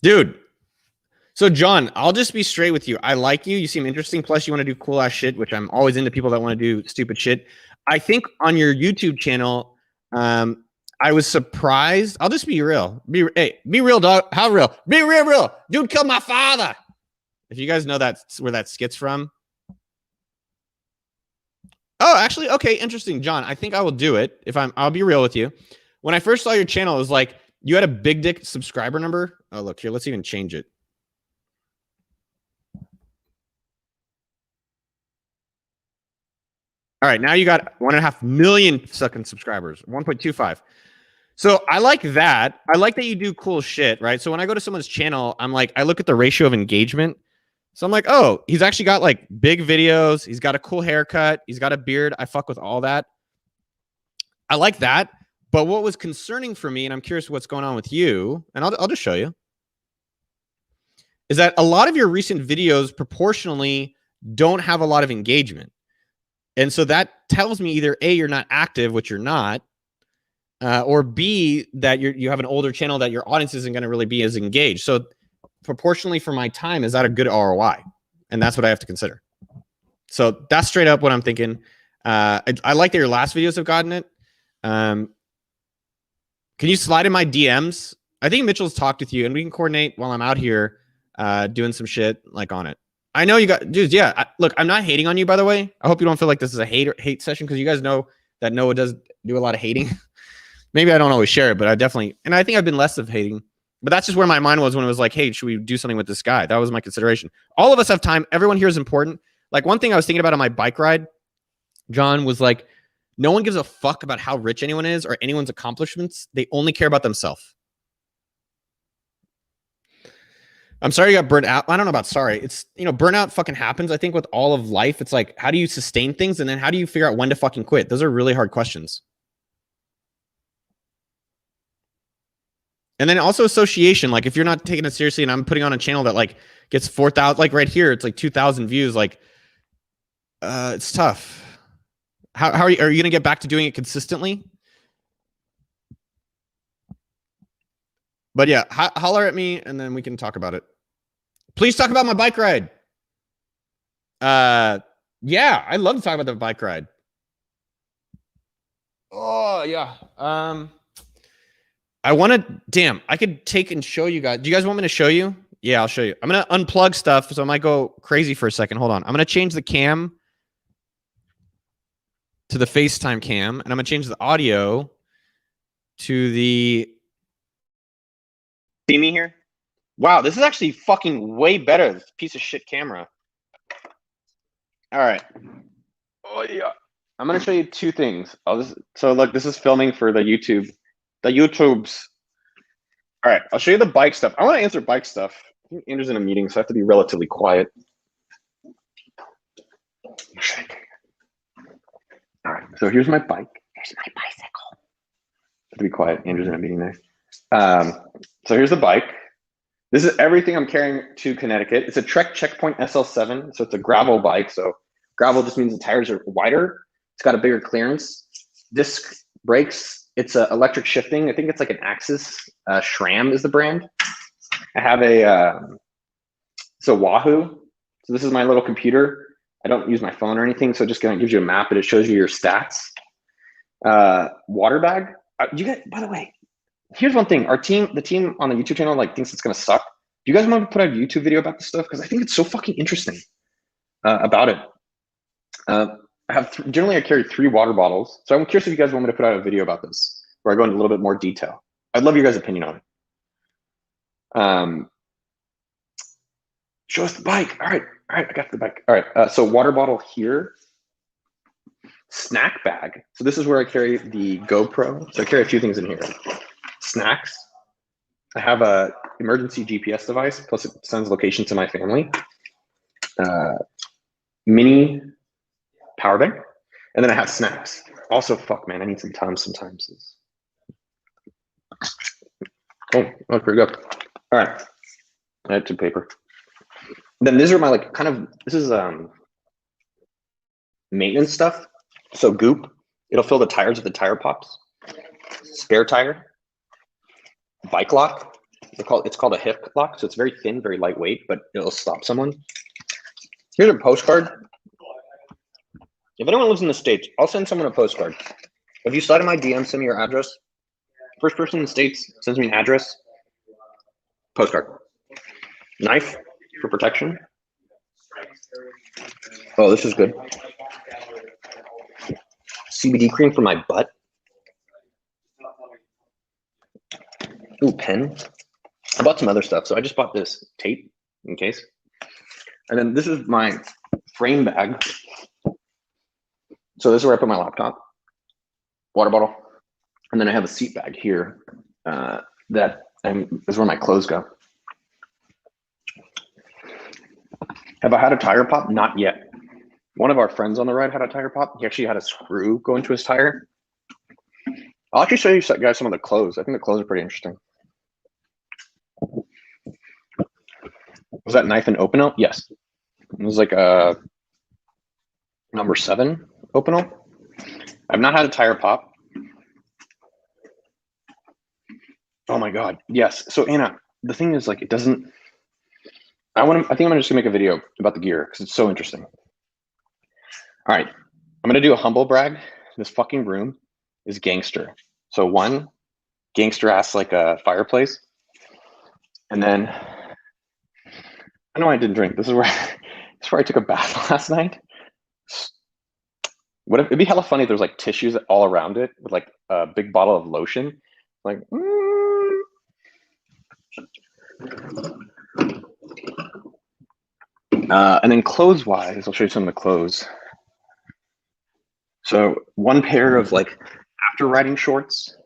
Dude. So John, I'll just be straight with you. I like you. You seem interesting. Plus you want to do cool ass shit, which I'm always into people that want to do stupid shit. I think on your YouTube channel, I was surprised. I'll just be real. Be real, dog. How real? Be real. Dude killed my father. If you guys know that's where that skit's from. Oh, actually, okay, interesting, John. I think I will do it. I'll be real with you. When I first saw your channel, it was like you had a big dick subscriber number. Oh, look here. Let's even change it. All right, now you got 1.5 million fucking subscribers, 1.25. So I like that. I like that you do cool shit, right? So when I go to someone's channel, I'm like, I look at the ratio of engagement. So I'm like, oh, he's actually got like big videos. He's got a cool haircut. He's got a beard. I fuck with all that. I like that. But what was concerning for me, and I'm curious what's going on with you, and I'll just show you, is that a lot of your recent videos proportionally don't have a lot of engagement. And so that tells me either A, you're not active, which you're not, or B, that you have an older channel that your audience isn't going to really be as engaged. So proportionally for my time, is that a good ROI? And that's what I have to consider. So that's straight up what I'm thinking. I like that your last videos have gotten it. Can you slide in my DMs? I think Mitchell's talked with you, and we can coordinate while I'm out here doing some shit like on it. I know you got dudes. Yeah, look, I'm not hating on you, by the way. I hope you don't feel like this is a hate session because you guys know that Noah does do a lot of hating. Maybe I don't always share it, but I definitely, and I think I've been less of hating. But that's just where my mind was when it was like, hey, should we do something with this guy? That was my consideration. All of us have time. Everyone here is important. Like one thing I was thinking about on my bike ride, John, was like, no one gives a fuck about how rich anyone is or anyone's accomplishments. They only care about themselves. I'm sorry you got burnt out. I don't know about sorry. It's, you know, burnout fucking happens. I think with all of life, it's like, how do you sustain things? And then how do you figure out when to fucking quit? Those are really hard questions. And then also association. Like if you're not taking it seriously and I'm putting on a channel that like gets 4,000, like right here, it's like 2,000 views. Like, it's tough. How are you going to get back to doing it consistently? But yeah, holler at me and then we can talk about it. Please talk about my bike ride. Yeah, I'd love to talk about the bike ride. Oh yeah. I want to, damn, I could take and show you guys. Do you guys want me to show you? Yeah, I'll show you. I'm going to unplug stuff, so I might go crazy for a second. Hold on. I'm going to change the cam to the FaceTime cam, and I'm going to change the audio to the... See me here? Wow, this is actually fucking way better. This piece of shit camera. All right. Oh yeah. I'm going to show you 2 things. So look, this is filming for the YouTubes. All right, I'll show you the bike stuff. I want to answer bike stuff. I think Andrew's in a meeting, so I have to be relatively quiet. All right, so here's my bike. Here's my bicycle. I have to be quiet. Andrew's in a meeting there. So here's the bike. This is everything I'm carrying to Connecticut. It's a Trek Checkpoint SL7, so it's a gravel bike. So gravel just means the tires are wider. It's got a bigger clearance. Disc brakes. It's electric shifting. I think it's like an Axis. SRAM is the brand. I have a
So Wahoo. So this is my little computer. I don't use my phone or anything, so it just kind of gives you a map and it shows you your stats. Water bag. You guys, by the way, here's one thing. The team on the YouTube channel like thinks it's gonna suck. Do you guys want to put out a YouTube video about this stuff? Because I think it's so fucking interesting about it. Generally I carry 3 water bottles, so I'm curious if you guys want me to put out a video about this, where I go into a little bit more detail. I'd love your guys' opinion on it. Show us the bike. All right, I got the bike. All right, so water bottle here. Snack bag. So this is where I carry the GoPro. So I carry a few things in here. Snacks. I have a emergency GPS device, plus it sends location to my family. Mini power bank. And then I have snacks. Also, fuck, man, I need some Tums sometimes. Oh, that's pretty good. All right, I have some paper. Then these are my this is maintenance stuff. So goop, it'll fill the tires if the tire pops. Spare tire. Bike lock. It's called a hip lock, so it's very thin, very lightweight, but it'll stop someone. Here's a postcard. If anyone lives in the States, I'll send someone a postcard. If you slide in my DM, send me your address. First person in the States sends me an address. Postcard. Knife for protection. Oh, this is good. CBD cream for my butt. Ooh, pen. I bought some other stuff, so I just bought this tape in case. And then this is my frame bag. So this is where I put my laptop, water bottle, and then I have a seat bag here that is where my clothes go. Have I had a tire pop? Not yet. One of our friends on the ride had a tire pop. He actually had a screw go into his tire. I'll actually show you guys some of the clothes. I think the clothes are pretty interesting. Was that knife an Opinel? Yes. It was like a number 7 Opinel. I've not had a tire pop. Oh my God, yes. So Anna, the thing is, like, it doesn't. I think I'm just gonna make a video about the gear because it's so interesting. All right, I'm gonna do a humble brag. This fucking room is gangster. So one, gangster ass like a fireplace, and then I know I didn't drink. This is where I took a bath last night. It'd be hella funny if there's like tissues all around it with like a big bottle of lotion, like. And then clothes-wise, I'll show you some of the clothes. So one pair of like after riding shorts.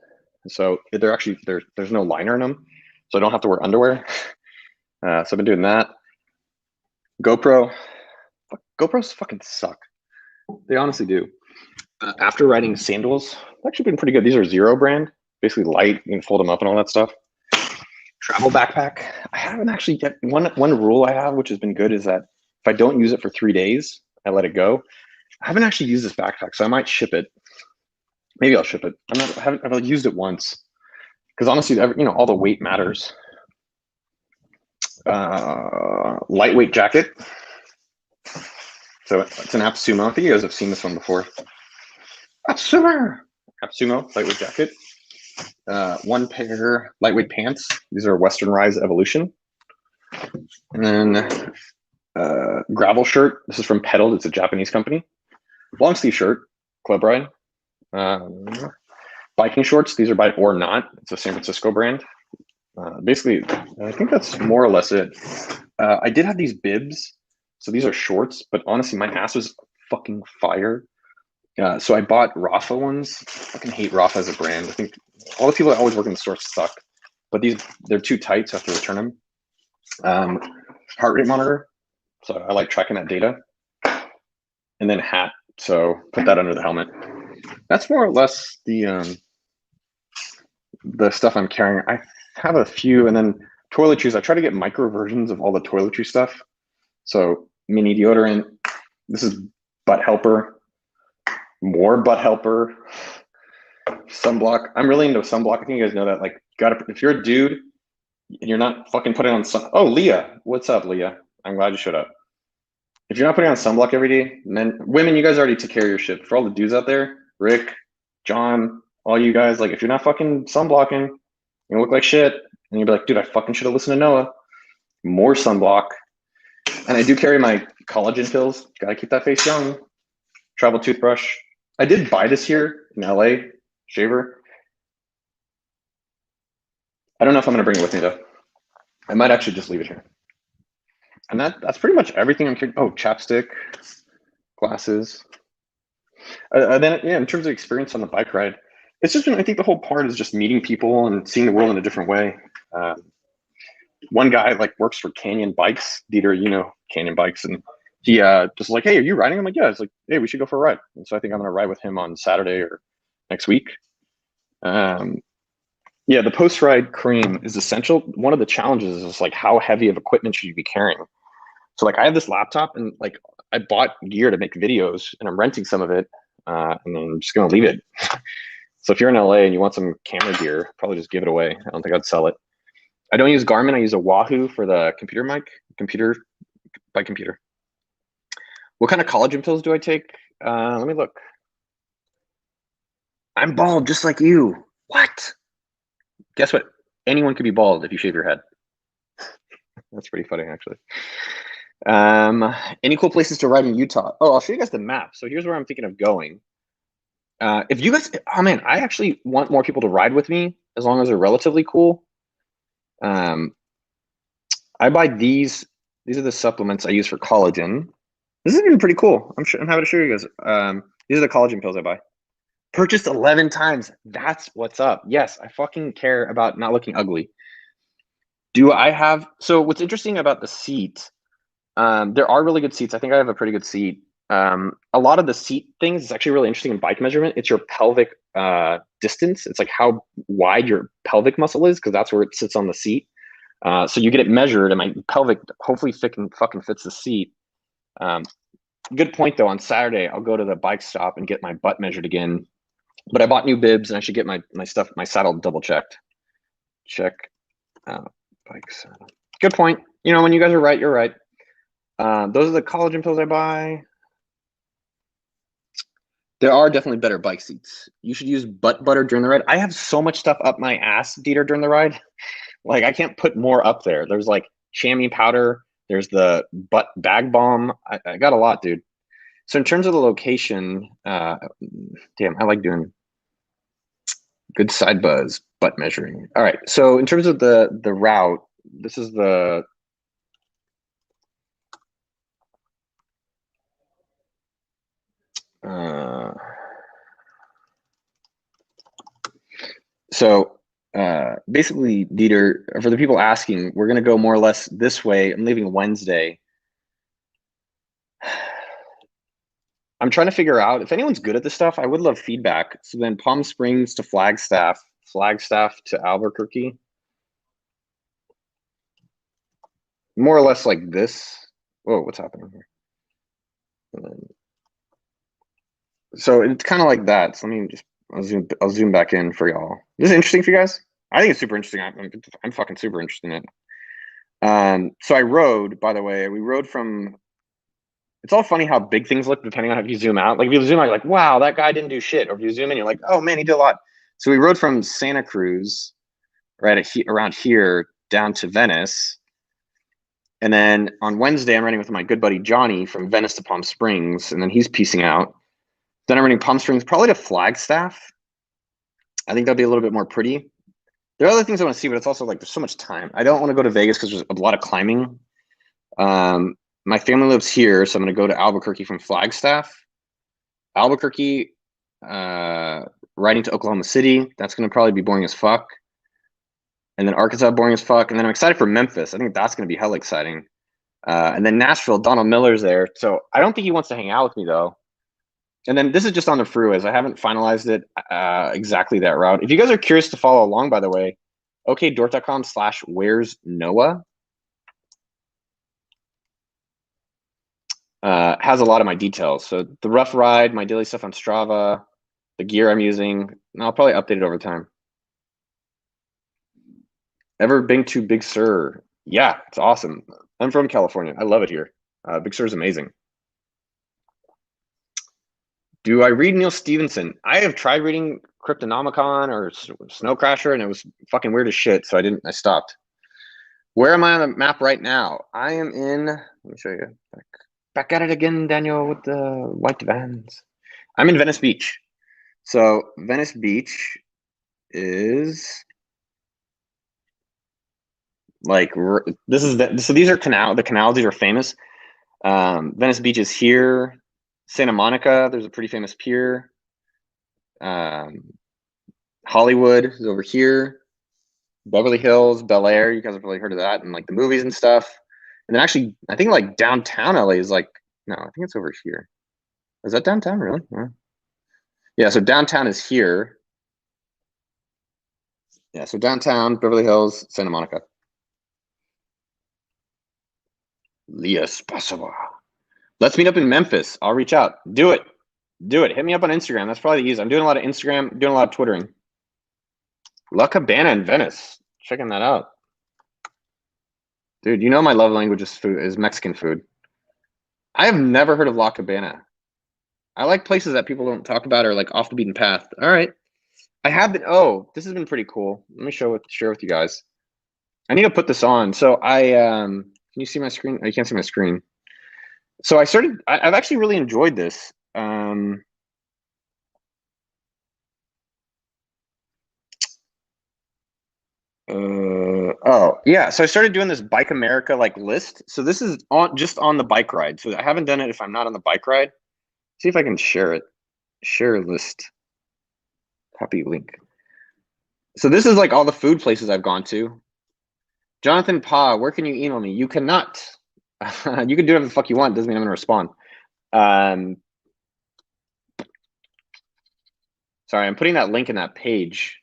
So they're actually there's no liner in them, so I don't have to wear underwear. So I've been doing that. GoPros fucking suck. They honestly do. After riding sandals, actually been pretty good. These are Zero brand, basically light. You can fold them up and all that stuff. Travel backpack. I haven't actually get one rule I have, which has been good, is that if I don't use it for 3 days, I let it go. I haven't actually used this backpack, so I might ship it. Maybe I'll ship it. I've used it once, because honestly, all the weight matters. Lightweight jacket. So it's an AppSumo. I think you guys have seen this one before. AppSumo lightweight jacket. One pair lightweight pants. These are Western Rise Evolution. And then gravel shirt. This is from Pedaled. It's a Japanese company. Long sleeve shirt, Club Ride. Biking shorts. These are by Or Not. It's a San Francisco brand. Basically, I think that's more or less it. I did have these bibs. So these are shorts, but honestly, my ass was fucking fire. So I bought Rafa ones. I fucking hate Rafa as a brand. I think all the people that always work in the store suck. But they're too tight, so I have to return them. Heart rate monitor. So I like tracking that data. And then hat. So put that under the helmet. That's more or less the stuff I'm carrying. I have a few, and then toiletries. I try to get micro versions of all the toiletry stuff. So mini deodorant. This is Butt Helper. More Butt Helper. Sunblock. I'm really into sunblock. I think you guys know that. Like, if you're a dude and you're not fucking putting on sun. Oh, Leah. What's up, Leah? I'm glad you showed up. If you're not putting on sunblock every day, women, you guys already took care of your shit. For all the dudes out there, Rick, John, all you guys, like if you're not fucking sunblocking, you look like shit. And you'll be like, dude, I fucking should have listened to Noah. More sunblock. And I do carry my collagen pills. Gotta keep that face young. Travel toothbrush. I did buy this here in LA, shaver. I don't know if I'm gonna bring it with me though. I might actually just leave it here. And that's pretty much everything I'm carrying. Oh, chapstick, glasses. Then yeah, in terms of experience on the bike ride, it's just been, I think the whole part is just meeting people and seeing the world in a different way. One guy like works for Canyon Bikes. Dieter, you know Canyon Bikes, and he just like, hey, are you riding? I'm like, yeah. It's like, hey, we should go for a ride. And so I think I'm gonna ride with him on Saturday or next week. Yeah, the post-ride cream is essential. One of the challenges is like how heavy of equipment should you be carrying? So like I have this laptop and like I bought gear to make videos and I'm renting some of it and then I'm just gonna leave it. So if you're in LA and you want some camera gear, probably just give it away. I don't think I'd sell it. I don't use Garmin. I use a Wahoo for the computer mic, computer. What kind of collagen pills do I take? Let me look. I'm bald just like you. What? Guess what? Anyone could be bald if you shave your head. That's pretty funny, actually. Any cool places to ride in Utah? Oh, I'll show you guys the map. So here's where I'm thinking of going. If you guys, oh man, I actually want more people to ride with me as long as they're relatively cool. I buy these. These are the supplements I use for collagen. This is even pretty cool. I'm happy to show you guys. These are the collagen pills I buy. Purchased 11 times. That's what's up. Yes, I fucking care about not looking ugly. Do I have, so what's interesting about the seat, there are really good seats. I think I have a pretty good seat. A lot of the seat things is actually really interesting in bike measurement. It's your pelvic distance. It's like how wide your pelvic muscle is, because that's where it sits on the seat. So you get it measured, and my pelvic hopefully fucking fits the seat. Good point though. On Saturday, I'll go to the bike stop and get my butt measured again. But I bought new bibs, and I should get my stuff, my saddle double checked. Check bike saddle. Good point. You know, when you guys are right, you're right. Those are the collagen pills I buy. There are definitely better bike seats. You should use butt butter during the ride. I have so much stuff up my ass, Dieter, during the ride. Like I can't put more up there. There's like chamois powder. There's the butt bag balm. I got a lot, dude. So in terms of the location, damn, I like doing good side buzz, butt measuring. All right. So in terms of the route, this is the basically, Dieter, for the people asking, we're going to go more or less this way. I'm leaving Wednesday. I'm trying to figure out if anyone's good at this stuff. I would love feedback. So then Palm Springs to Flagstaff, Flagstaff to Albuquerque. More or less like this. Whoa, what's happening here? So it's kind of like that. So let me just, I'll zoom back in for y'all. This is interesting for you guys. I think it's super interesting. I'm fucking super interested in it. So I rode, by the way, we rode from, it's all funny how big things look depending on how you zoom out. Like if you zoom out, you're like, wow, that guy didn't do shit. Or if you zoom in, you're like, oh man, he did a lot. So we rode from Santa Cruz, right around here, down to Venice. And then on Wednesday, I'm riding with my good buddy Johnny from Venice to Palm Springs, and then he's piecing out. Then I'm riding Palm Springs, probably to Flagstaff. I think that'll be a little bit more pretty. There are other things I want to see, but it's also like there's so much time. I don't want to go to Vegas because there's a lot of climbing. My family lives here, so I'm going to go to Albuquerque from Flagstaff. Albuquerque, riding to Oklahoma City. That's going to probably be boring as fuck. And then Arkansas, boring as fuck. And then I'm excited for Memphis. I think that's going to be hella exciting. And then Nashville, Donald Miller's there. So I don't think he wants to hang out with me, though. And then this is just on the freeways. I haven't finalized it exactly that route. If you guys are curious to follow along, by the way, okdort.com/where's Noah has a lot of my details. So the rough ride, my daily stuff on Strava, the gear I'm using, and I'll probably update it over time. Ever been to Big Sur? Yeah, it's awesome. I'm from California. I love it here. Big Sur is amazing. Do I read Neil Stevenson? I have tried reading Cryptonomicon or Snow Crasher, and it was fucking weird as shit. So I stopped. Where am I on the map right now? I am in. Let me show you. Back at it again, Daniel, with the white vans. I'm in Venice Beach. So Venice Beach is like this is so these are the canals. These are famous. Venice Beach is here. Santa Monica, there's a pretty famous pier. Hollywood is over here. Beverly Hills, Bel Air, you guys have probably heard of that, and like the movies and stuff. And then actually, I think like downtown LA is like, no, I think it's over here. Is that downtown really? Yeah, so downtown is here. Yeah, so downtown, Beverly Hills, Santa Monica. Leah Spasova. Let's meet up in Memphis. I'll reach out. Do it. Do it. Hit me up on Instagram. That's probably the easiest. I'm doing a lot of Instagram, doing a lot of Twittering. La Cabana in Venice. Checking that out. Dude, you know my love language is Mexican food. I have never heard of La Cabana. I like places that people don't talk about or like off the beaten path. All right. I have been, oh, this has been pretty cool. Let me share with you guys. I need to put this on. So can you see my screen? Oh, you can't see my screen. So I've actually really enjoyed this. Oh yeah, so I started doing this Bike America like list. So this is just on the bike ride. So I haven't done it if I'm not on the bike ride. See if I can share it. Share list. Copy link. So this is like all the food places I've gone to. Jonathan Pa, where can you email me? You cannot. You can do whatever the fuck you want. Doesn't mean I'm gonna respond. Sorry, I'm putting that link in that page.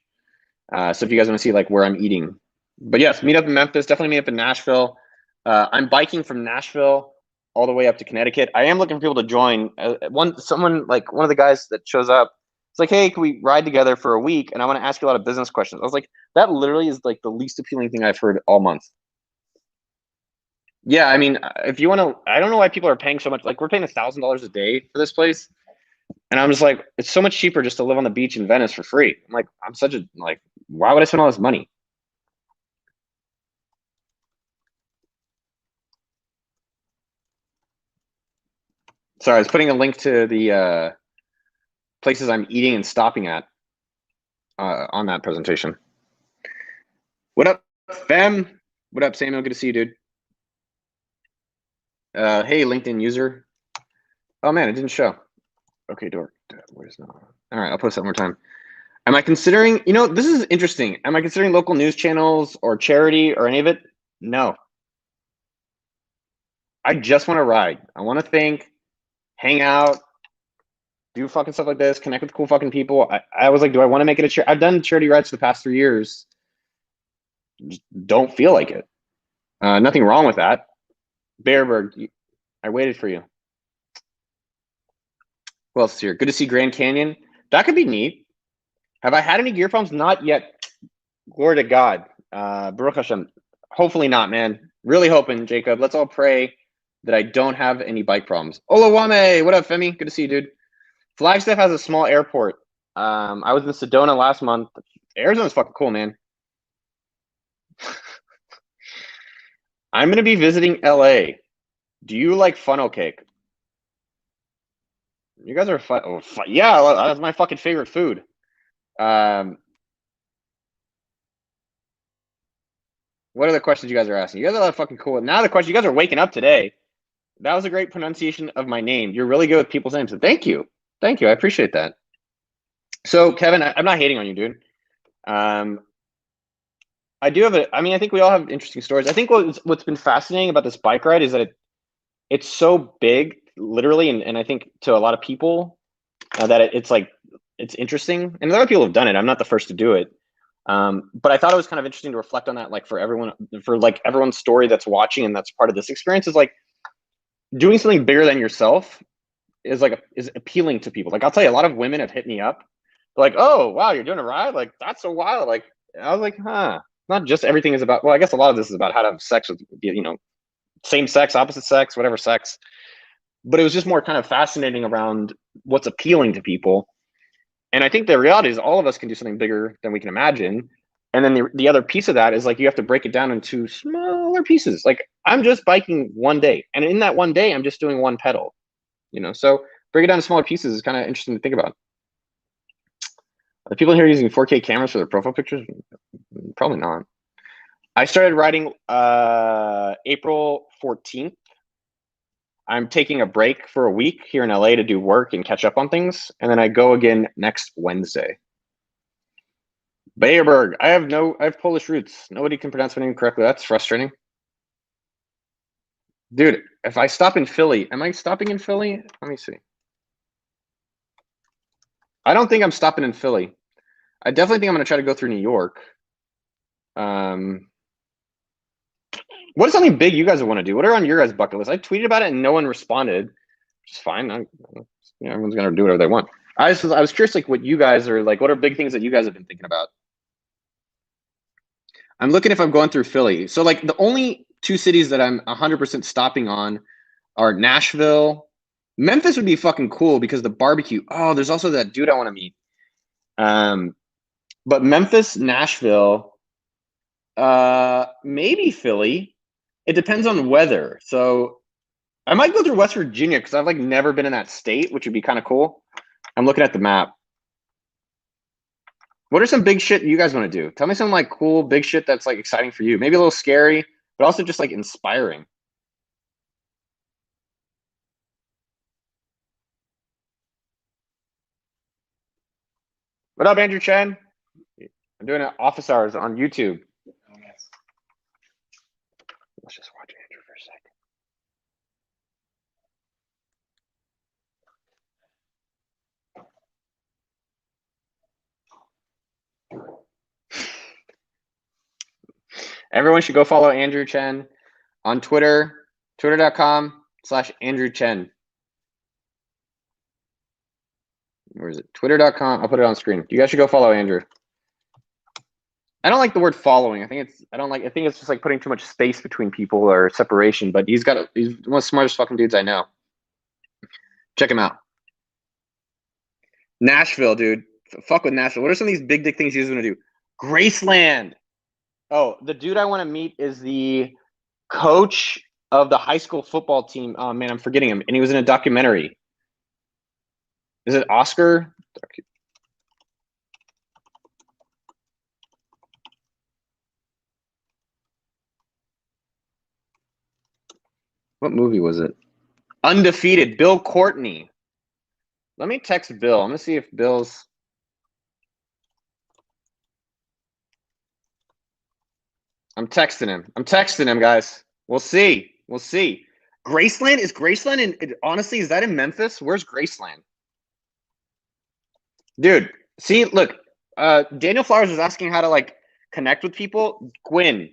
So if you guys want to see like where I'm eating. But yes, meet up in Memphis, definitely meet up in Nashville. I'm biking from Nashville all the way up to Connecticut. I am looking for people to join. One of the guys that shows up, it's like, hey, can we ride together for a week? And I want to ask you a lot of business questions. I was like, that literally is like the least appealing thing I've heard all month. Yeah, I mean, if you want to, I don't know why people are paying so much. Like we're paying $1,000 a day for this place. And I'm just like, it's so much cheaper just to live on the beach in Venice for free. I'm like, why would I spend all this money? Sorry, I was putting a link to the places I'm eating and stopping at on that presentation. What up, fam? What up, Samuel? Good to see you, dude. Hey, LinkedIn user. Oh man, it didn't show. Okay, dork. Where's not? All right, I'll post that one more time. Am I considering, this is interesting. Am I considering local news channels or charity or any of it? No. I just want to ride. I want to think, hang out, do fucking stuff like this, connect with cool fucking people. I was like, do I want to make it a charity? I've done charity rides for the past 3 years. Just don't feel like it. Nothing wrong with that. Bearberg, I waited for you. Who else is here? Good to see Grand Canyon. That could be neat. Have I had any gear problems? Not yet. Glory to God. Baruch Hashem. Hopefully not, man. Really hoping, Jacob. Let's all pray that I don't have any bike problems. Olawame, what up, Femi? Good to see you, dude. Flagstaff has a small airport. I was in Sedona last month. Arizona's fucking cool, man. I'm going to be visiting LA. Do you like funnel cake? You guys are fun. Oh, yeah, that's my fucking favorite food. What are the questions you guys are asking? You guys are fucking cool. Now the question, you guys are waking up today. That was a great pronunciation of my name. You're really good with people's names. So thank you. Thank you. I appreciate that. So Kevin, I'm not hating on you, dude. I do have I think we all have interesting stories. I think what's been fascinating about this bike ride is that it's so big, literally, and I think to a lot of people that it's interesting. And other people have done it. I'm not the first to do it. But I thought it was kind of interesting to reflect on that, like for everyone's story that's watching and that's part of this experience is like doing something bigger than yourself is appealing to people. Like I'll tell you, a lot of women have hit me up. They're like, oh wow, you're doing a ride? Like that's so wild. Like I was like, huh. not just everything is about. Well, I guess a lot of this is about how to have sex with, you know, same sex, opposite sex, whatever sex. But it was just more kind of fascinating around what's appealing to people. And I think the reality is all of us can do something bigger than we can imagine. And then the other piece of that is like you have to break it down into smaller pieces. Like I'm just biking one day, and in that one day, I'm just doing one pedal. You know, so break it down to smaller pieces is kind of interesting to think about. Are people here using 4K cameras for their profile pictures? Probably not. I started riding April 14th. I'm taking a break for a week here in LA to do work and catch up on things, and then I go again next Wednesday. Bayerberg. I have Polish roots. Nobody can pronounce my name correctly. That's frustrating. Dude, if I stop in Philly, am I stopping in Philly? Let me see. I don't think I'm stopping in Philly. I definitely think I'm going to try to go through New York. What is something big you guys want to do? What are on your guys' bucket list? I tweeted about it and no one responded, which is fine. You know, everyone's going to do whatever they want. I was curious, like, what you guys are like. What are big things that you guys have been thinking about? I'm looking if I'm going through Philly. So, like, the only two cities that I'm 100% stopping on are Nashville. Memphis would be fucking cool because the barbecue. Oh, there's also that dude I want to meet. But Memphis, Nashville, maybe Philly. It depends on weather. So I might go through West Virginia because I've like never been in that state, which would be kind of cool. I'm looking at the map. What are some big shit you guys want to do? Tell me some like cool big shit that's like exciting for you. Maybe a little scary, but also just like inspiring. What up, Andrew Chen? I'm doing office hours on YouTube. Let's just watch Andrew for a second. Everyone should go follow Andrew Chen on Twitter, twitter.com/Andrew Chen. Where is it? Twitter.com. I'll put it on screen. You guys should go follow Andrew. I don't like the word following. I think it's just like putting too much space between people or separation, but he's one of the smartest fucking dudes I know. Check him out. Nashville, dude. Fuck with Nashville. What are some of these big dick things you guys want to do? Graceland. Oh, the dude I want to meet is the coach of the high school football team. Oh man, I'm forgetting him. And he was in a documentary. Is it Oscar? What movie was it? Undefeated. Bill Courtney. Let me text Bill. I'm gonna see if Bill's. I'm texting him, guys. We'll see. Graceland? Is Graceland in, honestly, is that in Memphis? Where's Graceland? Dude, see, look, Daniel Flowers was asking how to like connect with people. Gwyn,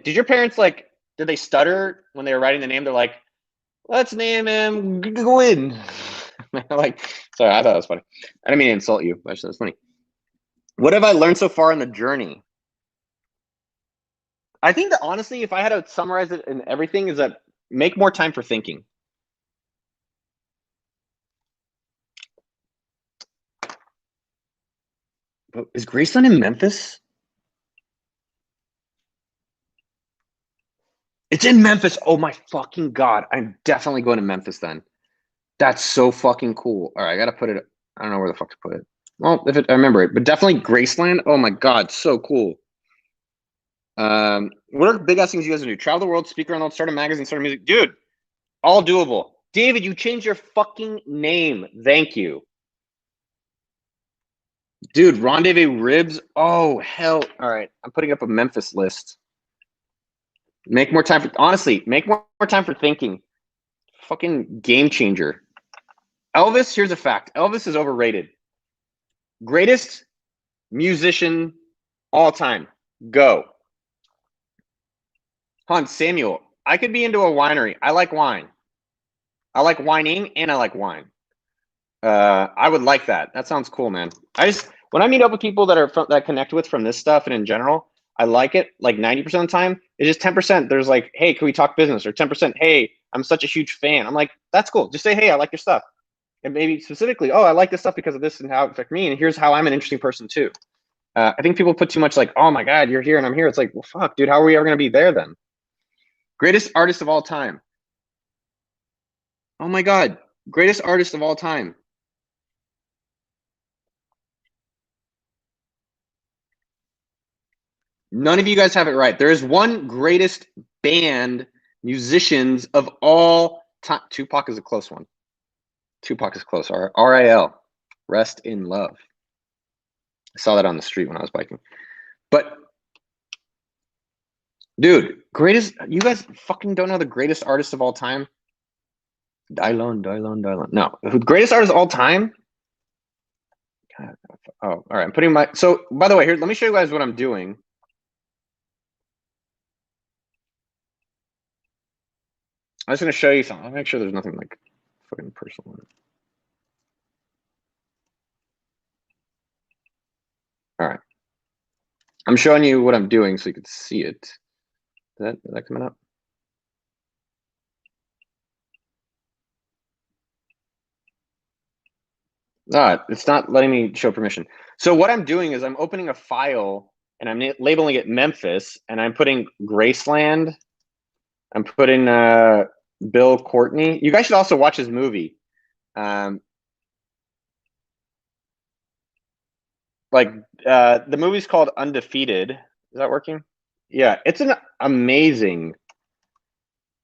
did your parents like, did they stutter when they were writing the name? They're like, let's name him Gwyn. Like, sorry, I thought it was funny. I didn't mean to insult you, but that's funny. What have I learned so far in the journey? I think that honestly, if I had to summarize it in everything, is that make more time for thinking. But is Graceland in Memphis? It's in Memphis. Oh my fucking God. I'm definitely going to Memphis then. That's so fucking cool. All right, I got to put it. I don't know where the fuck to put it. Well, I remember it, but definitely Graceland. Oh my God, so cool. What are big ass things you guys do? Travel the world, speaker on the world, start a magazine, start a music. Dude, all doable. David, you changed your fucking name. Thank you. Dude, Rendezvous Ribs. Oh, hell. All right, I'm putting up a Memphis list. Make more time for, honestly, make more time for thinking. Fucking game changer. Elvis, here's a fact. Elvis is overrated. Greatest musician all time. Go. Hans Samuel. I could be into a winery. I like wine. I like whining and I like wine. I would like that. That sounds cool, man. when I meet up with people that that I connect with from this stuff and in general, I like it. Like 90% of the time, it's just 10%. There's like, hey, can we talk business? Or 10%, hey, I'm such a huge fan. I'm like, that's cool. Just say, hey, I like your stuff. And maybe specifically, oh, I like this stuff because of this and how it affects me. And here's how I'm an interesting person too. I think people put too much like, oh my God, you're here and I'm here. It's like, well, fuck, dude, how are we ever going to be there then? Greatest artist of all time. Oh my God, greatest artist of all time. None of you guys have it right. There is one greatest band, musicians of all time. Tupac is a close one. Tupac is close. RIL, Rest in Love. I saw that on the street when I was biking. But, dude, greatest, you guys fucking don't know the greatest artist of all time? Dylon. No, the greatest artist of all time? God, oh, all right. I'm putting my, so by the way, here, let me show you guys what I'm doing. I'm just going to show you something. I'll make sure there's nothing like fucking personal. All right. I'm showing you what I'm doing so you can see it. Is that coming up? It's not letting me show permission. So what I'm doing is I'm opening a file and I'm labeling it Memphis and I'm putting Graceland. I'm putting Bill Courtney. You guys should also watch his movie. The movie's called Undefeated. Is that working? Yeah, it's an amazing.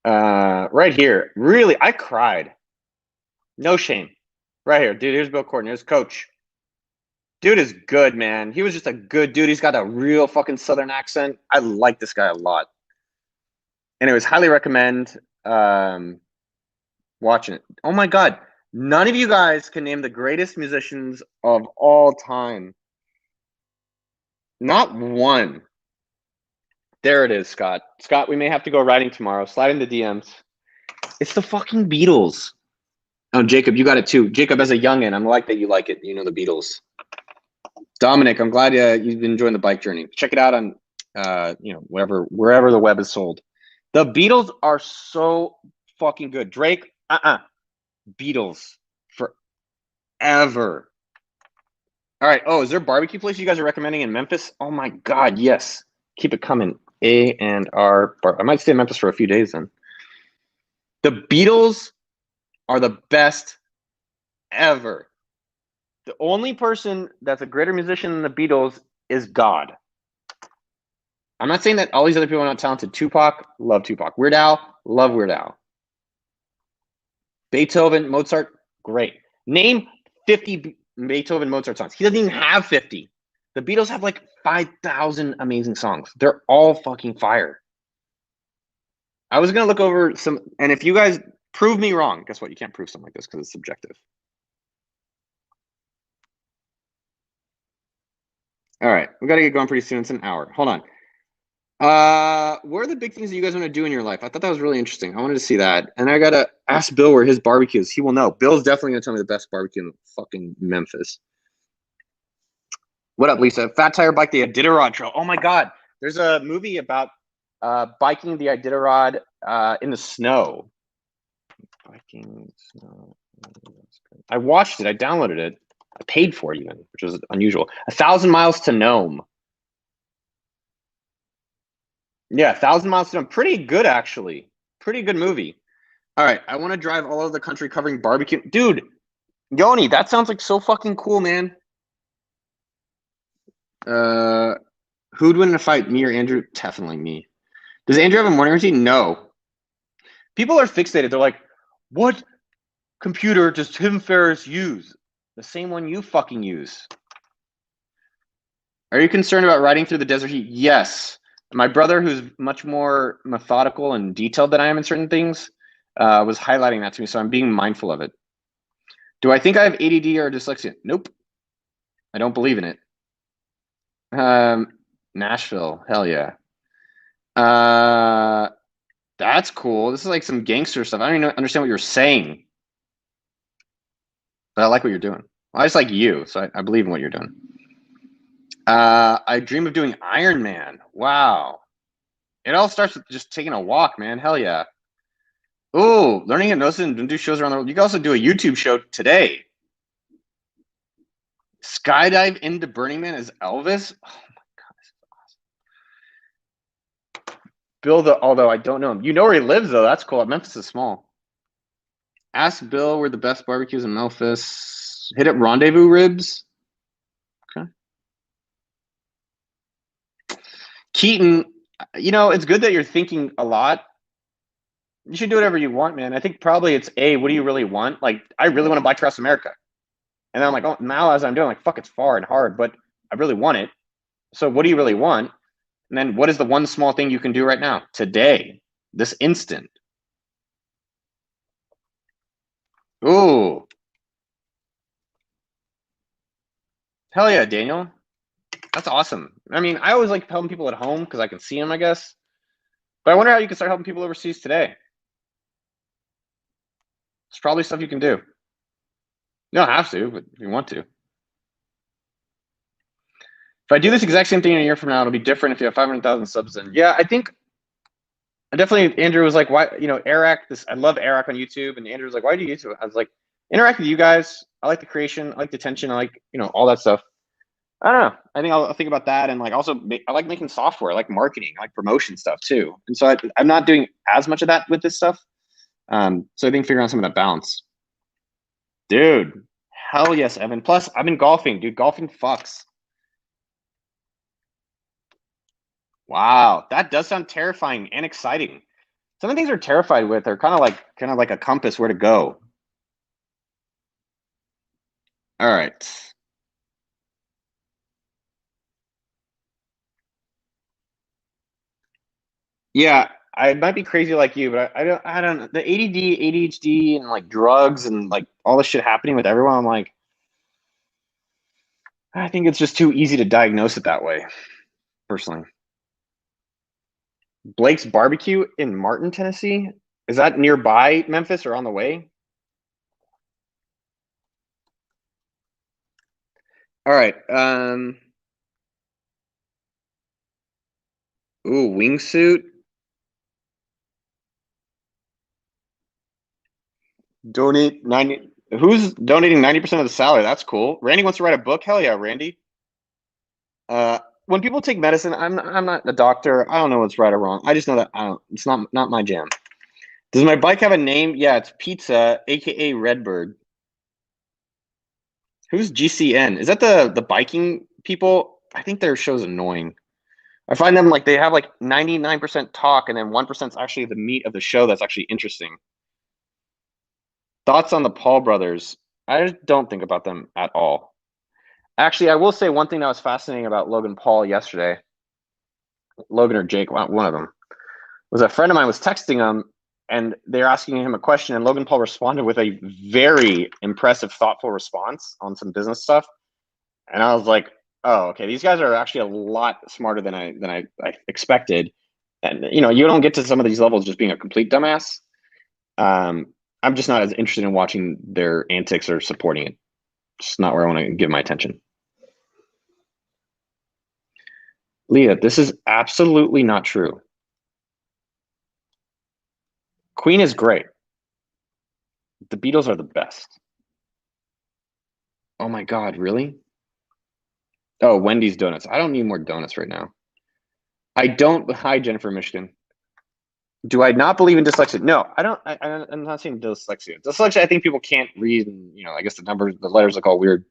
Right here, really, I cried. No shame. Right here, dude. Here's Bill Courtney. Here's Coach. Dude is good, man. He was just a good dude. He's got a real fucking Southern accent. I like this guy a lot. Anyways, highly recommend watching it. Oh my God. None of you guys can name the greatest musicians of all time. Not one. There it is, Scott. Scott, we may have to go riding tomorrow. Slide in the DMs. It's the fucking Beatles. Oh, Jacob, you got it too. Jacob, as a youngin', I'm like that you like it. You know the Beatles. Dominic, I'm glad you've been enjoying the bike journey. Check it out on, wherever the web is sold. The Beatles are so fucking good. Drake, Beatles forever. All right. Oh, is there a barbecue place you guys are recommending in Memphis? Oh my God, yes. Keep it coming. A&R Bar. I might stay in Memphis for a few days then. The Beatles are the best ever. The only person that's a greater musician than the Beatles is God. I'm not saying that all these other people are not talented. Tupac, love Tupac. Weird Al, love Weird Al. Beethoven, Mozart, great. Name 50 Beethoven, Mozart songs. He doesn't even have 50. The Beatles have like 5,000 amazing songs. They're all fucking fire. I was going to look over some, and if you guys prove me wrong, guess what? You can't prove something like this because it's subjective. All right, we got to get going pretty soon. It's an hour. Hold on. What are the big things that you guys want to do in your life? I thought that was really interesting. I wanted to see that. And I got to ask Bill where his barbecue is. He will know. Bill's definitely going to tell me the best barbecue in fucking Memphis. What up, Lisa? Fat Tire Bike the Iditarod Trail. Oh my God. There's a movie about biking the Iditarod in the snow. Biking snow. I watched it. I downloaded it. I paid for it even, which was unusual. 1,000 miles to Nome. Yeah, 1,000 miles to Nome. Pretty good, actually. Pretty good movie. All right, I want to drive all over the country covering barbecue. Dude, Yoni, that sounds like so fucking cool, man. Who'd win in a fight, me or Andrew? Definitely me. Does Andrew have a morning routine? No. People are fixated. They're like, what computer does Tim Ferriss use? The same one you fucking use. Are you concerned about riding through the desert heat? Yes. My brother, who's much more methodical and detailed than I am in certain things, was highlighting that to me, so I'm being mindful of it. Do I think I have ADD or dyslexia? Nope. I don't believe in it. Nashville, hell yeah. That's cool. This is like some gangster stuff. I don't even understand what you're saying. But I like what you're doing. Well, I just like you, so I believe in what you're doing. I dream of doing Iron Man. Wow. It all starts with just taking a walk, man. Hell yeah. Ooh, learning hypnosis and do shows around the world. You can also do a YouTube show today. Skydive into Burning Man as Elvis. Oh my god, this is awesome. Bill, although I don't know him. You know where he lives though. That's cool. Memphis is small. Ask Bill where the best barbecues in Memphis. Hit up Rendezvous Ribs. Okay. Keaton, you know, it's good that you're thinking a lot. You should do whatever you want, man. I think probably it's what do you really want? Like, I really want to buy Trust America. And then I'm like, oh, now as I'm doing, like, fuck, it's far and hard, but I really want it. So what do you really want? And then what is the one small thing you can do right now, today, this instant? Ooh. Hell yeah, Daniel. That's awesome. I mean, I always like helping people at home because I can see them, I guess. But I wonder how you can start helping people overseas today. It's probably stuff you can do. You don't have to, but if you want to. If I do this exact same thing in a year from now, it'll be different if you have 500,000 subs in. Yeah, I think definitely Andrew was like, why, you know, Eric, I love Eric on YouTube. And Andrew was like, why do you YouTube? I was like, interact with you guys. I like the creation. I like the attention. I like, you know, all that stuff. I don't know. I think I'll think about that. And like, also I like making software, I like marketing, I like promotion stuff too. And so I'm not doing as much of that with this stuff. So I think figuring out some of that balance. Dude, hell yes, Evan. Plus, I've been golfing, dude. Golfing fucks. Wow, that does sound terrifying and exciting. Some of the things they're terrified with are kind of like a compass where to go. All right. Yeah, I might be crazy like you, but I don't the ADD, ADHD, and like drugs and like all this shit happening with everyone. I'm like, I think it's just too easy to diagnose it that way, personally. Blake's Barbecue in Martin, Tennessee. Is that nearby Memphis or on the way? All right. Ooh, wingsuit. Donate 90. Who's donating 90% of the salary? That's cool. Randy wants to write a book. Hell yeah, Randy. When people take medicine, I'm not a doctor. I don't know what's right or wrong. I just know that it's not my jam. Does my bike have a name? Yeah, it's Pizza, aka Redbird. Who's GCN? Is that the biking people? I think their show's annoying. I find them like they have like 99% talk and then 1% is actually the meat of the show that's actually interesting. Thoughts on the Paul brothers? I just don't think about them at all. Actually, I will say one thing that was fascinating about Logan Paul yesterday. Logan or Jake, one of them, was a friend of mine was texting him and they're asking him a question and Logan Paul responded with a very impressive, thoughtful response on some business stuff. And I was like, oh, okay, these guys are actually a lot smarter than I expected. And you know, you don't get to some of these levels just being a complete dumbass. I'm just not as interested in watching their antics or supporting it. Just not where I want to give my attention. Leah, this is absolutely not true. Queen is great. The Beatles are the best. Oh my God, really? Oh, Wendy's Donuts. I don't need more donuts right now. I don't. Hi, Jennifer Michigan. Do I not believe in dyslexia? No, I don't. I'm not saying dyslexia. Dyslexia, I think people can't read, and you know, I guess the letters look all weird.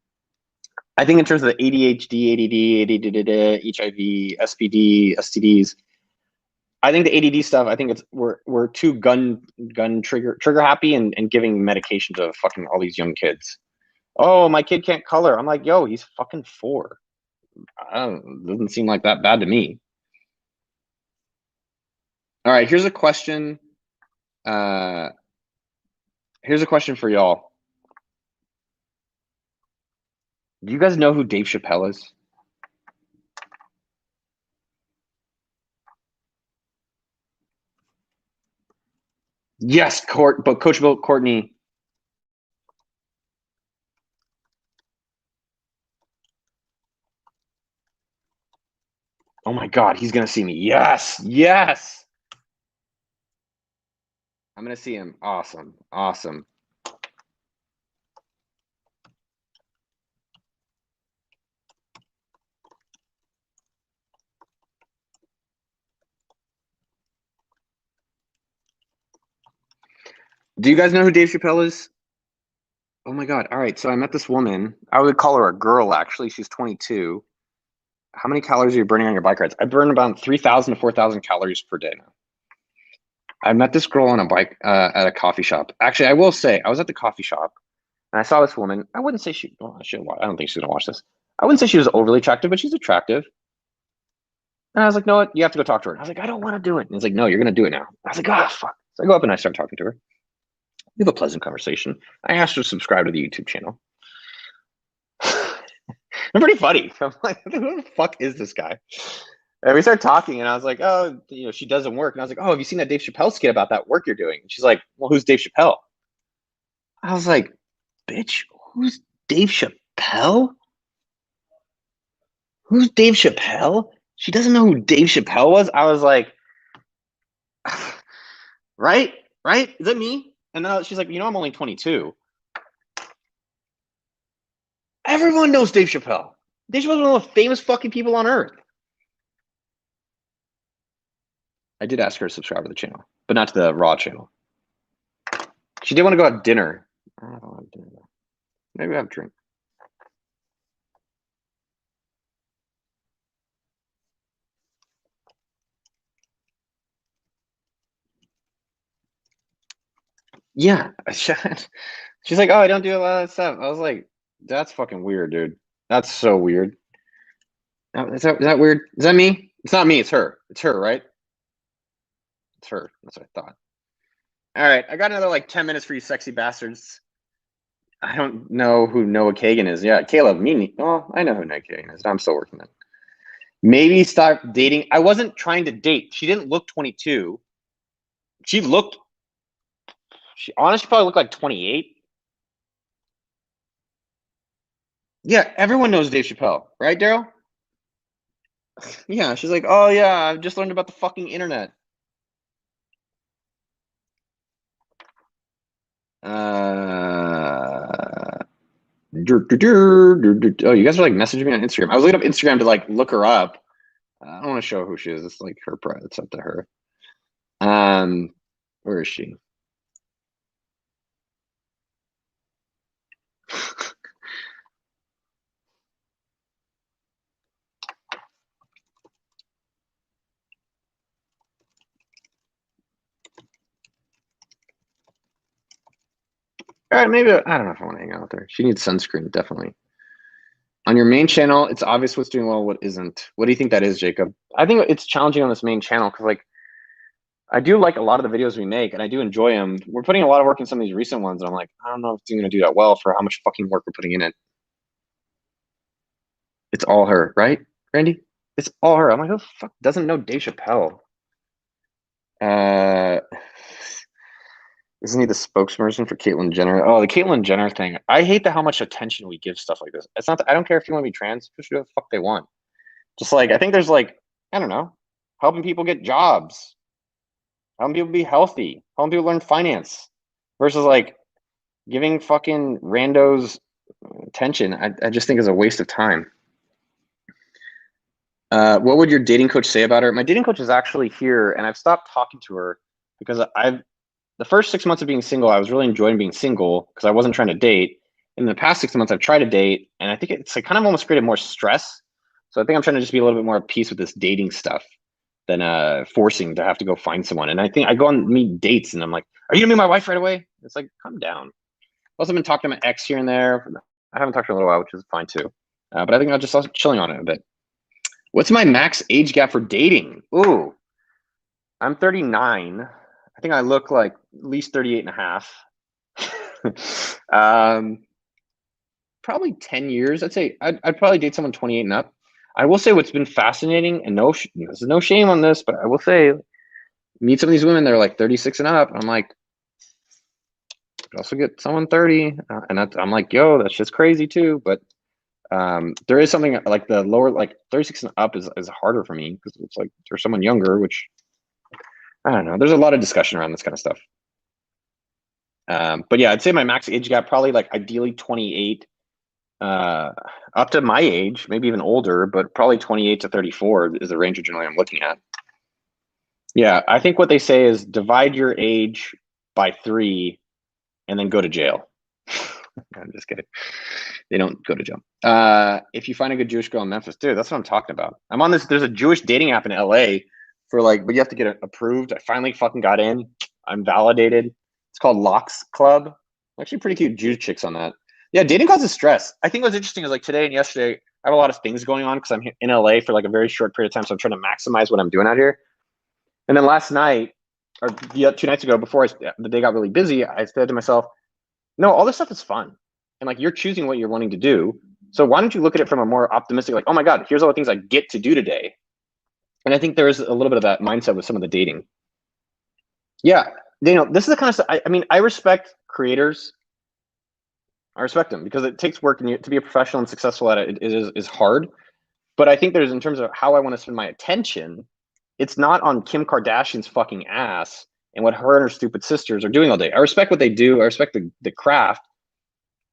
I think in terms of the ADHD, ADD, HIV, SPD, STDs, I think the ADD stuff. I think we're too gun trigger happy and giving medication to fucking all these young kids. Oh, my kid can't color. I'm like, yo, he's fucking 4. Doesn't seem like that bad to me. All right, here's a question. Here's a question for y'all. Do you guys know who Dave Chappelle is? Yes, but Coach Bill Courtney. Oh my God, he's gonna see me. Yes, yes. I'm gonna see him. Awesome, awesome. Do you guys know who Dave Chappelle is? Oh my God. All right. So I met this woman. I would call her a girl, actually. She's 22. How many calories are you burning on your bike rides? I burn about 3,000 to 4,000 calories per day now. I met this girl on a bike at a coffee shop. Actually, I will say, I was at the coffee shop and I saw this woman. I wouldn't say she, well, I don't think she's going to watch this. I wouldn't say she was overly attractive, but she's attractive. And I was like, no, what? You have to go talk to her. And I was like, I don't want to do it. And he's like, no, you're going to do it now. I was like, ah, fuck. So I go up and I start talking to her. We have a pleasant conversation. I asked her to subscribe to the YouTube channel. I'm pretty funny. I'm like, who the fuck is this guy? And we started talking, and I was like, oh, she doesn't work. And I was like, oh, have you seen that Dave Chappelle skit about that work you're doing? And she's like, well, who's Dave Chappelle? I was like, bitch, who's Dave Chappelle? Who's Dave Chappelle? She doesn't know who Dave Chappelle was. I was like, right? Is that me? And then she's like, I'm only 22. Everyone knows Dave Chappelle. Dave Chappelle's one of the most famous fucking people on earth. I did ask her to subscribe to the channel, but not to the Raw channel. She did want to go have dinner. I don't want dinner. Maybe have a drink. Yeah. She's like, oh, I don't do a lot of stuff. I was like, that's fucking weird, dude. That's so weird. Is that weird? Is that me? It's not me. It's her. It's her, right? It's her. That's what I thought. All right. I got another like 10 minutes for you sexy bastards. I don't know who Noah Kagan is. Yeah, Caleb, me. Oh, I know who Noah Kagan is. I'm still working on it. Maybe start dating. I wasn't trying to date. She didn't look 22. She honestly probably looked like 28. Yeah, everyone knows Dave Chappelle, right, Daryl? Yeah, she's like, oh yeah, I've just learned about the fucking internet. Oh, you guys are like messaging me on Instagram. I was looking up Instagram to like look her up. I don't want to show who she is. It's like her pride. It's up to her. Where is she? All right, maybe I don't know if I want to hang out with her. She needs sunscreen, definitely. On your main channel, it's obvious what's doing well, what isn't. What do you think that is, Jacob? I think it's challenging on this main channel because, like, I do like a lot of the videos we make, and I do enjoy them. We're putting a lot of work in some of these recent ones, and I'm like, I don't know if it's going to do that well for how much fucking work we're putting in it. It's all her, right, Randy? It's all her. I'm like, who the fuck doesn't know Dave Chappelle? Isn't he the spokesperson for Caitlyn Jenner? Oh, the Caitlyn Jenner thing. I hate how much attention we give stuff like this. It's not. I don't care if you want to be trans. People should do what the fuck they want. Just like I think there's like I don't know, helping people get jobs, helping people be healthy, helping people learn finance, versus like giving fucking randos attention. I just think is a waste of time. What would your dating coach say about her? My dating coach is actually here, and I've stopped talking to her because the first 6 months of being single, I was really enjoying being single because I wasn't trying to date. In the past 6 months, I've tried to date, and I think it's like kind of almost created more stress. So I think I'm trying to just be a little bit more at peace with this dating stuff than forcing to have to go find someone. And I think I go on meet dates, and I'm like, "Are you gonna be my wife right away?" It's like, calm down. I've also been talking to my ex here and there. I haven't talked to her in a little while, which is fine too. But I think I'm just chilling on it a bit. What's my max age gap for dating? Ooh, I'm 39. I think I look like at least 38 and a half. Probably 10 years. I'd say I'd probably date someone 28 and up. I will say what's been fascinating, and there's no shame on this, but I will say, meet some of these women, they're like 36 and up. And I'm like, also get someone 30. And I'm like, yo, that's just crazy too. But There is something like the lower, like 36 and up is harder for me because it's like there's someone younger, which I don't know. There's a lot of discussion around this kind of stuff. But yeah, I'd say my max age gap probably like ideally 28, up to my age, maybe even older, but probably 28 to 34 is the range generally I'm looking at. Yeah, I think what they say is divide your age by 3 and then go to jail. I'm just kidding. They don't go to jail. If you find a good Jewish girl in Memphis, dude, that's what I'm talking about. I'm on this. There's a Jewish dating app in LA for like, but you have to get it approved. I finally fucking got in. I'm validated. It's called Locks Club. Actually, pretty cute Jewish chicks on that. Yeah, dating causes stress. I think what's interesting is like today and yesterday, I have a lot of things going on because I'm in LA for like a very short period of time. So I'm trying to maximize what I'm doing out here. And then last night, or 2 nights ago, before the day got really busy, I said to myself, no, all this stuff is fun. And like you're choosing what you're wanting to do. So why don't you look at it from a more optimistic, like, oh my God, here's all the things I get to do today. And I think there is a little bit of that mindset with some of the dating. Yeah, Daniel, this is the kind of stuff, I mean, I respect creators. I respect them because it takes work, and to be a professional and successful at it is hard. But I think there's, in terms of how I want to spend my attention, it's not on Kim Kardashian's fucking ass and what her and her stupid sisters are doing all day. I respect what they do. I respect the craft.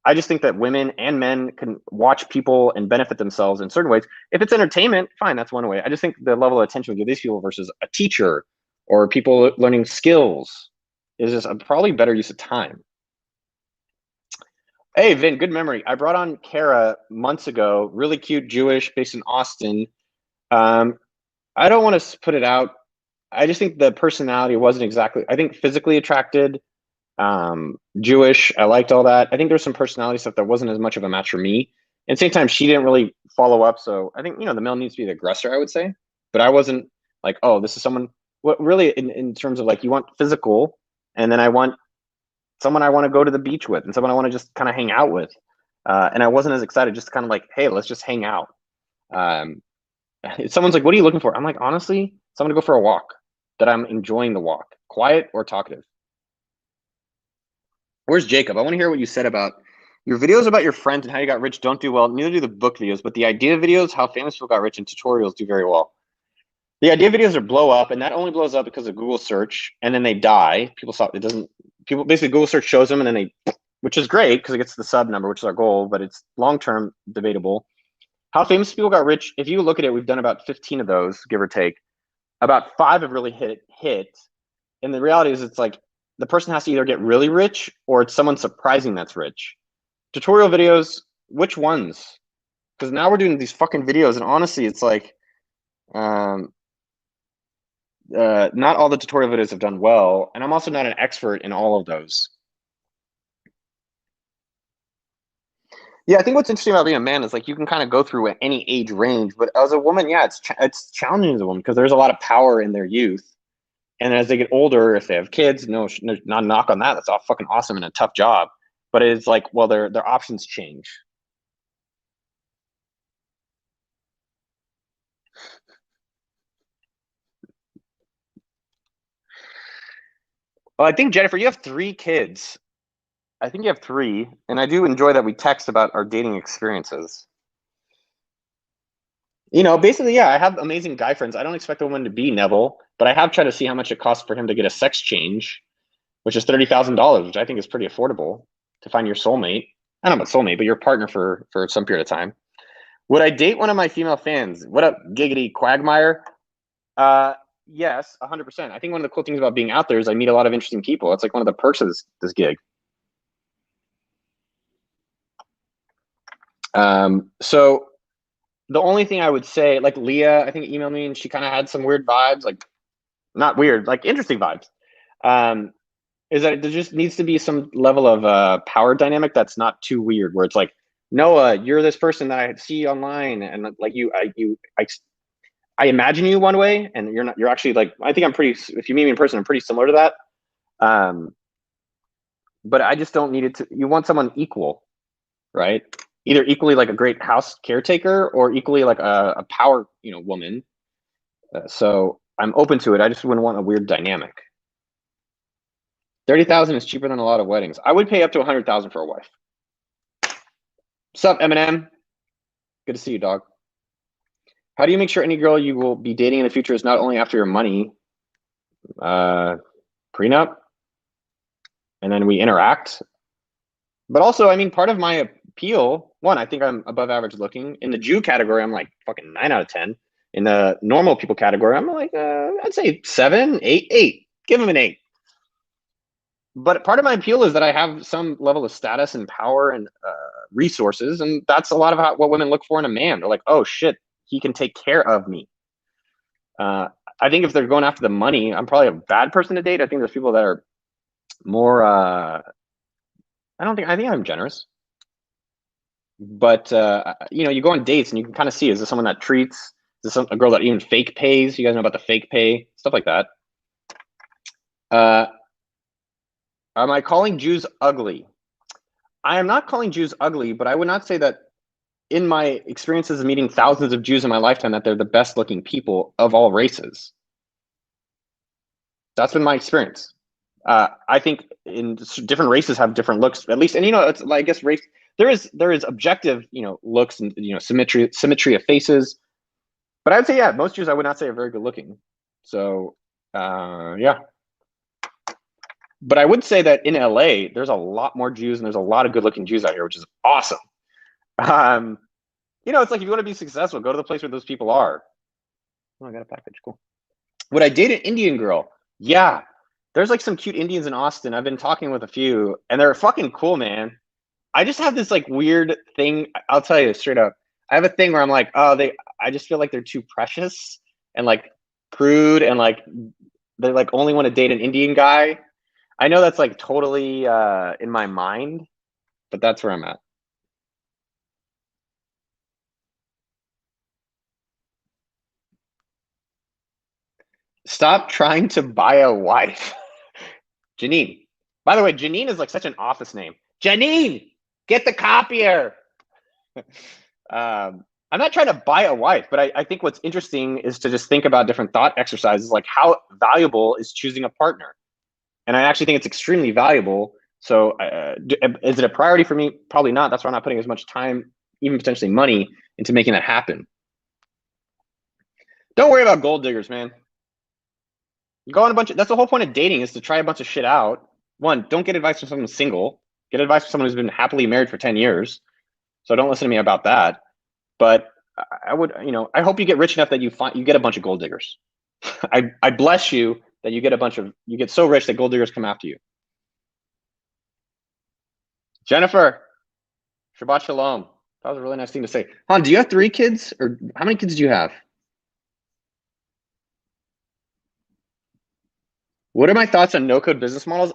I just think that women and men can watch people and benefit themselves in certain ways. If it's entertainment, fine, that's one way. I just think the level of attention we give these people versus a teacher or people learning skills is just a probably better use of time. Hey, Vin, good memory. I brought on Kara months ago, really cute Jewish, based in Austin. I don't want to put it out. I just think the personality wasn't exactly, I think physically attracted, Jewish. I liked all that. I think there's some personality stuff that wasn't as much of a match for me. At the same time, she didn't really follow up. So I think, the male needs to be the aggressor, I would say. But I wasn't like, oh, this is someone, what really in terms of like, you want physical, and then I want someone I want to go to the beach with and someone I want to just kind of hang out with. And I wasn't as excited, just kind of like, hey, let's just hang out. Someone's like, what are you looking for? I'm like, honestly, someone to go for a walk, that I'm enjoying the walk, quiet or talkative. Where's Jacob? I want to hear what you said about your videos about your friends and how you got rich don't do well. Neither do the book videos, but the idea videos, how famous people got rich, and tutorials do very well. The idea videos are blow up, and that only blows up because of Google search, and then they die. People stop. It doesn't. People basically, Google search shows them, and then which is great because it gets the sub number, which is our goal, but it's long term debatable. How famous people got rich? If you look at it, we've done about 15 of those, give or take. About 5 have really hit. And the reality is, it's like the person has to either get really rich or it's someone surprising that's rich. Tutorial videos, which ones? Because now we're doing these fucking videos, and honestly, it's like, not all the tutorial videos have done well, and I'm also not an expert in all of those. Yeah, I think what's interesting about being a man is like you can kind of go through at any age range, but as a woman, yeah, it's challenging as a woman because there's a lot of power in their youth, and as they get older, if they have kids, no, not knock on that. That's all fucking awesome and a tough job, but it's like, well, their options change. Well, I think Jennifer, you have 3 kids. I think you have 3, and I do enjoy that we text about our dating experiences. Basically, yeah, I have amazing guy friends. I don't expect a woman to be Neville, but I have tried to see how much it costs for him to get a sex change, which is $30,000, which I think is pretty affordable to find your soulmate. I don't know about soulmate, but your partner for some period of time. Would I date one of my female fans? What up, Giggity Quagmire? Yes, 100%. I think one of the cool things about being out there is I meet a lot of interesting people. It's like one of the perks of this gig. So the only thing I would say, like Leah, I think emailed me and she kind of had some weird vibes, like not weird, like interesting vibes. Is that there just needs to be some level of power dynamic that's not too weird, where it's like, Noah, you're this person that I see online, and like I imagine you one way, and you're not. You're actually like, I think I'm pretty. If you meet me in person, I'm pretty similar to that. But I just don't need it to. You want someone equal, right? Either equally like a great house caretaker, or equally like a power, woman. So I'm open to it. I just wouldn't want a weird dynamic. 30,000 is cheaper than a lot of weddings. I would pay up to 100,000 for a wife. Sup, Eminem? Good to see you, dog. How do you make sure any girl you will be dating in the future is not only after your money, prenup, and then we interact? But also, I mean, part of my appeal, one, I think I'm above average looking. In the Jew category, I'm like fucking 9 out of 10. In the normal people category, I'm like, I'd say 7, 8, 8. Give them an 8. But part of my appeal is that I have some level of status and power and resources, and that's a lot of what women look for in a man. They're like, oh shit, he can take care of me. I think if they're going after the money, I'm probably a bad person to date. I think there's people that are more. I think I'm generous, but you know, you go on dates and you can kind of see, is this someone that treats? Is this a girl that even fake pays? You guys know about the fake pay stuff like that. Am I calling Jews ugly? I am not calling Jews ugly, but I would not say that in my experiences of meeting thousands of Jews in my lifetime that they're the best looking people of all races. That's been my experience. I think in different races have different looks, at least, and you know, it's like, I guess race, there is objective, you know, looks and, you know, symmetry of faces. But I would say, yeah, most Jews I would not say are very good looking. So yeah. But I would say that in LA, there's a lot more Jews and there's a lot of good looking Jews out here, which is awesome. You know, it's like, if you want to be successful, go to the place where those people are. Oh, I got a package. Cool. Would I date an Indian girl? Yeah. There's like some cute Indians in Austin. I've been talking with a few and they're fucking cool, man. I just have this like weird thing. I'll tell you straight up. I have a thing where I'm like, oh, I just feel like they're too precious and like prude and like they like only want to date an Indian guy. I know that's like totally in my mind, but that's where I'm at. Stop trying to buy a wife. Janine. By the way, Janine is like such an office name. Janine, get the copier. I'm not trying to buy a wife, but I think what's interesting is to just think about different thought exercises, like how valuable is choosing a partner? And I actually think it's extremely valuable. So is it a priority for me? Probably not. That's why I'm not putting as much time, even potentially money, into making that happen. Don't worry about gold diggers, man. Go on that's the whole point of dating, is to try a bunch of shit out. One, don't get advice from someone single. Get advice from someone who's been happily married for 10 years. So don't listen to me about that. But I would, you know, I hope you get rich enough that you get a bunch of gold diggers. I bless you that you get so rich that gold diggers come after you. Jennifer, Shabbat Shalom. That was a really nice thing to say. Han, do you have 3 kids, or how many kids do you have? What are my thoughts on no-code business models?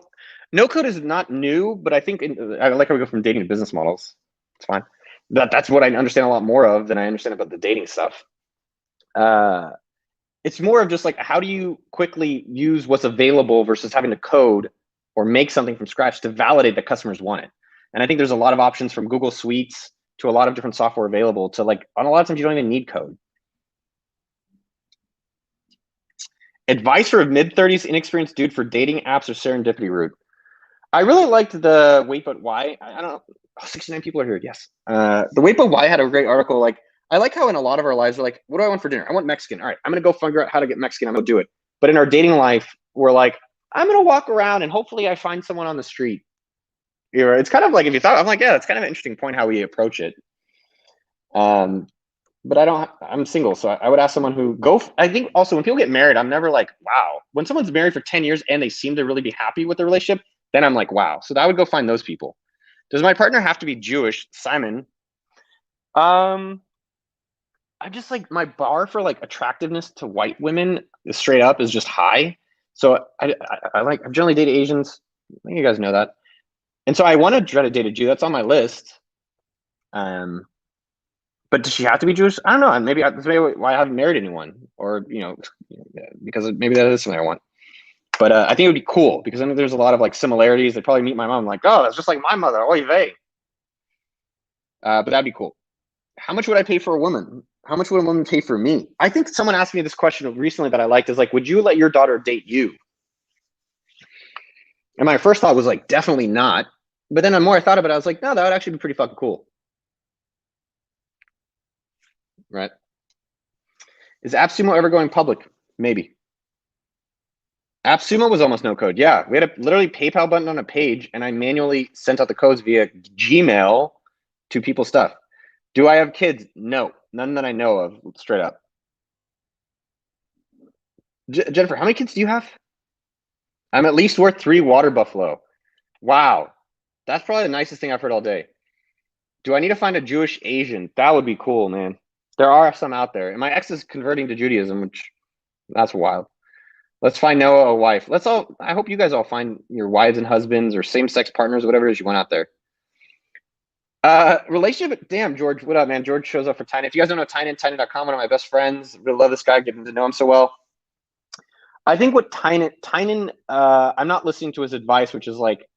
No-code is not new, but I think I like how we go from dating to business models. It's fine. That's what I understand a lot more of than I understand about the dating stuff. It's more of just like, how do you quickly use what's available versus having to code or make something from scratch to validate that customers want it. And I think there's a lot of options, from Google Suites to a lot of different software available to, like, on a lot of times you don't even need code. Advice for a mid-30s inexperienced dude for dating apps or serendipity route. I really liked the Wait But Why. I don't know. Oh, 69 people are here. Yes. The Wait But Why had a great article. Like, I like how in a lot of our lives, we're like, what do I want for dinner? I want Mexican. All right, I'm going to go figure out how to get Mexican. I'm going to do it. But in our dating life, we're like, I'm going to walk around and hopefully I find someone on the street. You know, it's kind of like, if you thought, I'm like, yeah, that's kind of an interesting point how we approach it. But I'm single, so I would ask someone who I think also when people get married, I'm never like, wow. When someone's married for 10 years and they seem to really be happy with their relationship, then I'm like, wow. So I would go find those people. Does my partner have to be Jewish? Simon. I just, like, my bar for like attractiveness to white women straight up is just high. So I've generally dated Asians. I think you guys know that. And so I want to try to date a Jew. That's on my list. But does she have to be Jewish? I don't know. Maybe that's why I haven't married anyone, or, you know, because maybe that is something I want. But I think it would be cool because I know there's a lot of like similarities. They probably meet my mom, like, oh, that's just like my mother. Oy vey. But that'd be cool. How much would I pay for a woman? How much would a woman pay for me? I think someone asked me this question recently that I liked, is like, would you let your daughter date you? And my first thought was like, definitely not. But then the more I thought about it, I was like, no, that would actually be pretty fucking cool. right? Is AppSumo ever going public? Maybe. AppSumo was almost no code. Yeah, we had a literally PayPal button on a page, and I manually sent out the codes via Gmail to people's stuff. Do I have kids? No, none that I know of, straight up. Jennifer, how many kids do you have? I'm at least worth 3 water buffalo. Wow, that's probably the nicest thing I've heard all day. Do I need to find a Jewish Asian? That would be cool, man. There are some out there, and my ex is converting to Judaism, which that's wild. Let's find Noah a wife. I hope you guys all find your wives and husbands or same-sex partners, whatever it is you want out there. Relationship, damn, George, what up, man? George shows up for Tynan. If you guys don't know Tynan, Tynan.com, one of my best friends. Really love this guy, getting to know him so well. I think what Tynan, I'm not listening to his advice, which is like,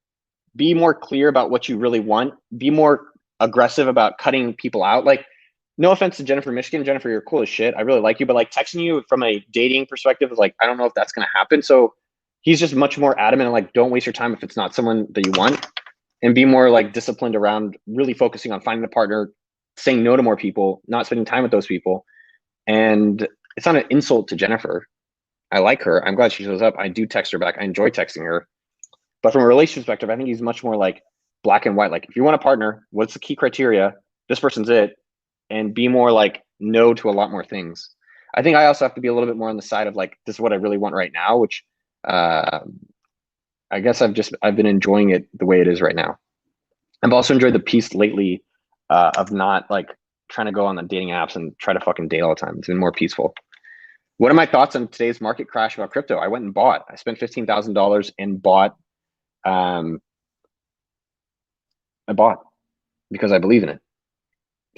be more clear about what you really want. Be more aggressive about cutting people out. Like, no offense to Jennifer Michigan. Jennifer, you're cool as shit. I really like you, but like texting you from a dating perspective is like, I don't know if that's going to happen. So he's just much more adamant and like, don't waste your time if it's not someone that you want, and be more like disciplined around really focusing on finding a partner, saying no to more people, not spending time with those people. And it's not an insult to Jennifer. I like her. I'm glad she shows up. I do text her back. I enjoy texting her. But from a relationship perspective, I think he's much more like black and white. Like, if you want a partner, what's the key criteria? This person's it. And be more like no to a lot more things. I think I also have to be a little bit more on the side of like, this is what I really want right now, which I guess I've been enjoying it the way it is right now. I've also enjoyed the peace lately of not like trying to go on the dating apps and try to fucking date all the time. It's been more peaceful. What are my thoughts on today's market crash about crypto? I went and bought. I spent $15,000 and bought. I bought because I believe in it.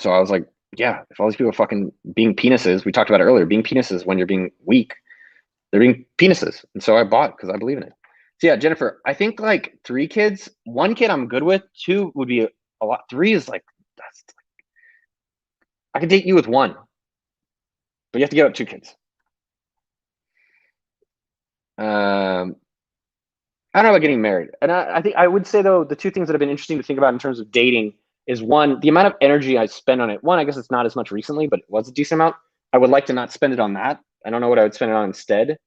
So I was like, yeah, if all these people are fucking being penises, we talked about it earlier, being penises when you're being weak, they're being penises. And so I bought because I believe in it. So yeah, Jennifer, I think like 3 kids, 1 kid I'm good with, 2 would be a lot. 3 is like, I could date you with 1, but you have to get out 2 kids. I don't know about getting married. And I think I would say though, the 2 things that have been interesting to think about in terms of dating is 1, the amount of energy I spend on it. 1, I guess it's not as much recently, but it was a decent amount. I would like to not spend it on that. I don't know what I would spend it on instead,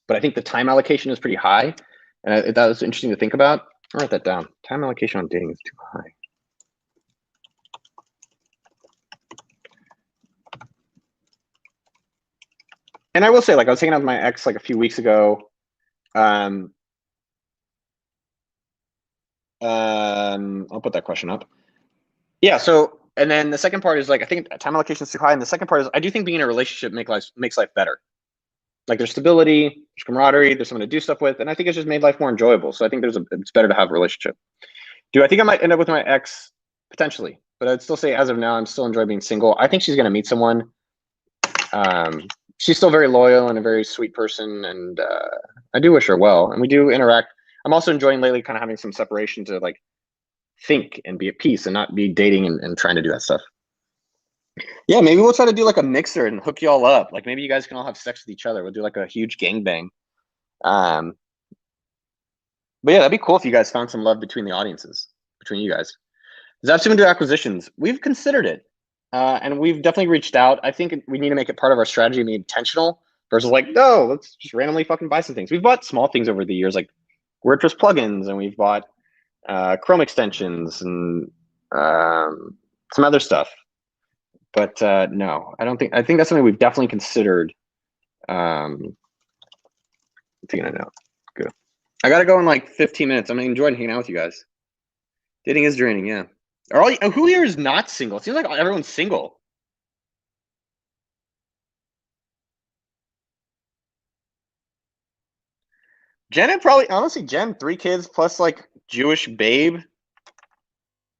but I think the time allocation is pretty high. And that was interesting to think about. I'll write that down. Time allocation on dating is too high. And I will say, like, I was hanging out with my ex like a few weeks ago. I'll put that question up. Yeah. So, and then the second part is like, I think time allocation is too high. And the second part is, I do think being in a relationship makes life better. Like, there's stability, there's camaraderie, there's someone to do stuff with. And I think it's just made life more enjoyable. So I think it's better to have a relationship. Do I think I might end up with my ex? Potentially, but I'd still say as of now, I'm still enjoying being single. I think she's going to meet someone. She's still very loyal and a very sweet person. And I do wish her well. And we do interact. I'm also enjoying lately kind of having some separation to like think and be at peace and not be dating and trying to do that stuff. Yeah, maybe we'll try to do like a mixer and hook you all up. Like, maybe you guys can all have sex with each other. We'll do like a huge gangbang. But yeah, that'd be cool if you guys found some love between the audiences, between you guys. Does AppSumo do acquisitions? We've considered it. And we've definitely reached out. I think we need to make it part of our strategy and be intentional versus like, no, let's just randomly fucking buy some things. We've bought small things over the years, like WordPress plugins, and we've bought Chrome extensions and some other stuff. But no, I think that's something we've definitely considered. Taking a note. Good. I gotta go in like 15 minutes. I'm enjoying hanging out with you guys. Dating is draining, yeah. Who here is not single? It seems like everyone's single. Jen probably, honestly, Jen, 3 kids plus like Jewish babe.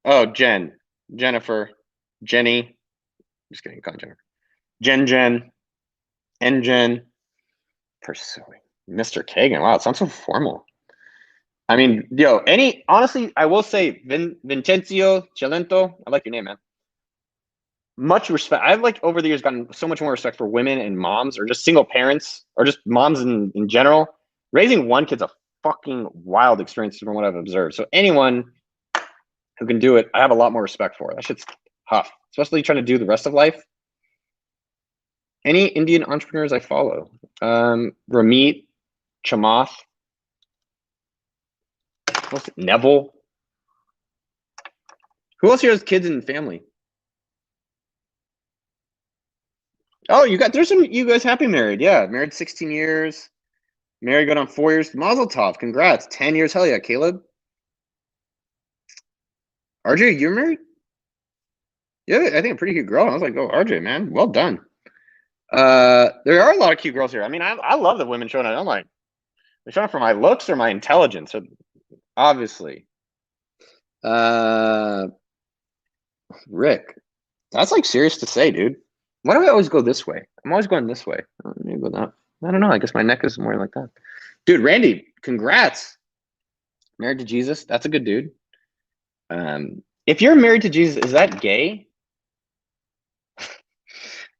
Oh, Jennifer, Jenny. Just kidding, call Jennifer. Jen, pursuing Mr. Kagan. Wow, it sounds so formal. I mean, honestly, I will say Vincenzo Celento. I like your name, man. Much respect. I've like over the years gotten so much more respect for women and moms, or just single parents, or just moms in general. Raising 1 kid's a fucking wild experience from what I've observed. So anyone who can do it, I have a lot more respect for. That shit's tough, especially trying to do the rest of life. Any Indian entrepreneurs I follow? Ramit, Chamath, Neville. Who else here has kids and family? Oh, there's some, you guys happy married. Yeah, married 16 years. Married going on 4 years. Mazel tov, congrats. 10 years, hell yeah, Caleb. RJ, you're married? Yeah, I think a pretty cute girl. I was like, oh, RJ, man, well done. There are a lot of cute girls here. I mean, I love the women showing up. I'm like, they're showing up for my looks or my intelligence, obviously. Rick, that's like serious to say, dude. Why do I always go this way? I'm always going this way. Maybe go that. I don't know. I guess my neck is more like that. Dude, Randy, congrats. Married to Jesus. That's a good dude. If you're married to Jesus, is that gay?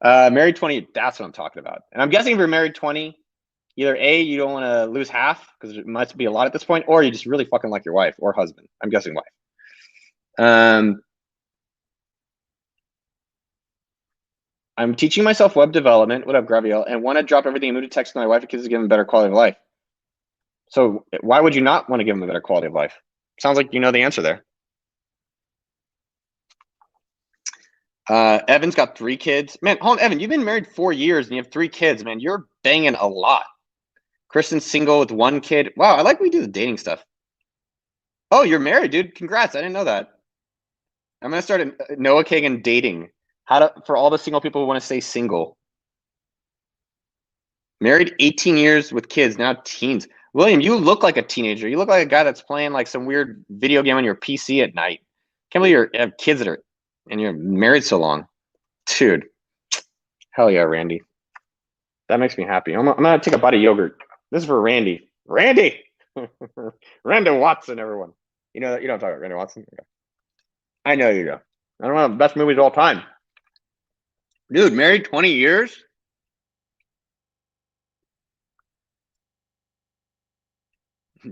Married 20, that's what I'm talking about. And I'm guessing if you're married 20, either A, you don't want to lose half because it must be a lot at this point, or you just really fucking like your wife or husband. I'm guessing wife. I'm teaching myself web development. What up, Graviel? And want to drop everything and move to Texas. My wife and kids to give them a better quality of life. So why would you not want to give them a better quality of life? Sounds like you know the answer there. Evan's got 3 kids. Man, hold on, Evan, you've been married 4 years and you have 3 kids, man. You're banging a lot. Kristen's single with 1 kid. Wow, I like when we do the dating stuff. Oh, you're married, dude. Congrats. I didn't know that. I'm going to start a Noah Kagan dating. For all the single people who want to stay single. Married 18 years with kids, now teens. William, you look like a teenager. You look like a guy that's playing like some weird video game on your PC at night. Can't believe you have kids and you're married so long. Dude, hell yeah, Randy. That makes me happy. I'm going to take a bite of yogurt. This is for Randy. Randy! Randy Watson, everyone. You know what I'm talking about, Randy Watson? Okay. I know you do. I don't know, the best movies of all time. Dude, married 20 years?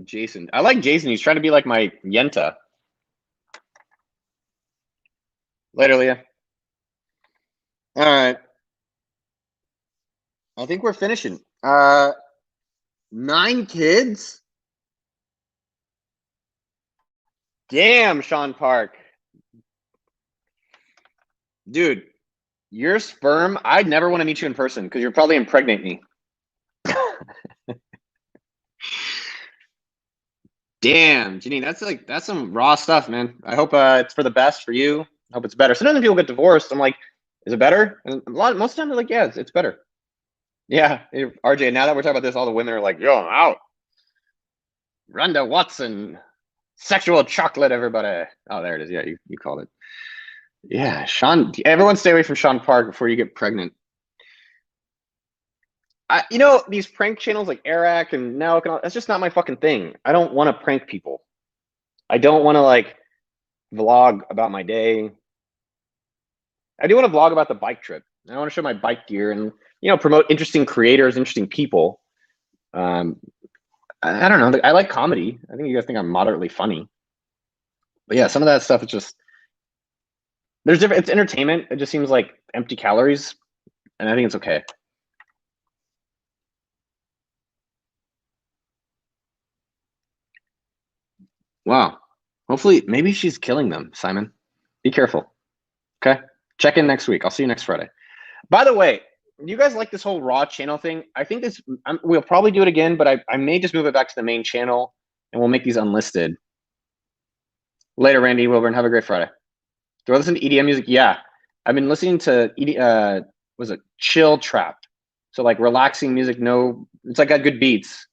Jason. I like Jason. He's trying to be like my Yenta. Later, Leah. All right. I think we're finishing. 9 kids? Damn, Sean Park. Dude, your sperm, I'd never want to meet you in person because you'll probably impregnate me. Damn, Janine, that's some raw stuff, man. I hope it's for the best for you. I hope it's better. Sometimes people get divorced. I'm like, is it better? And most of the time they're like, yeah, it's better. Yeah, RJ, now that we're talking about this, all the women are like, yo, I'm out. Rhonda Watson, sexual chocolate, everybody. Oh, there it is. Yeah, you called it. Yeah, Sean, everyone stay away from Sean Park before you get pregnant. These prank channels like Eric and now that's just not my fucking thing. I don't want to prank people. I don't want to like vlog about my day. I do want to vlog about the bike trip. I want to show my bike gear and promote interesting creators, interesting people. I don't know. I like comedy. I think you guys think I'm moderately funny. But yeah, some of that stuff is just it's entertainment. It just seems like empty calories, and I think it's okay. Wow. Hopefully, maybe she's killing them, Simon. Be careful. Okay? Check in next week. I'll see you next Friday. By the way, you guys like this whole Raw channel thing? I think we'll probably do it again, but I may just move it back to the main channel, and we'll make these unlisted. Later, Randy Wilburn. Have a great Friday. Do I listen to EDM music? Yeah. I've been listening to chill trap. So like relaxing music, it's like got good beats.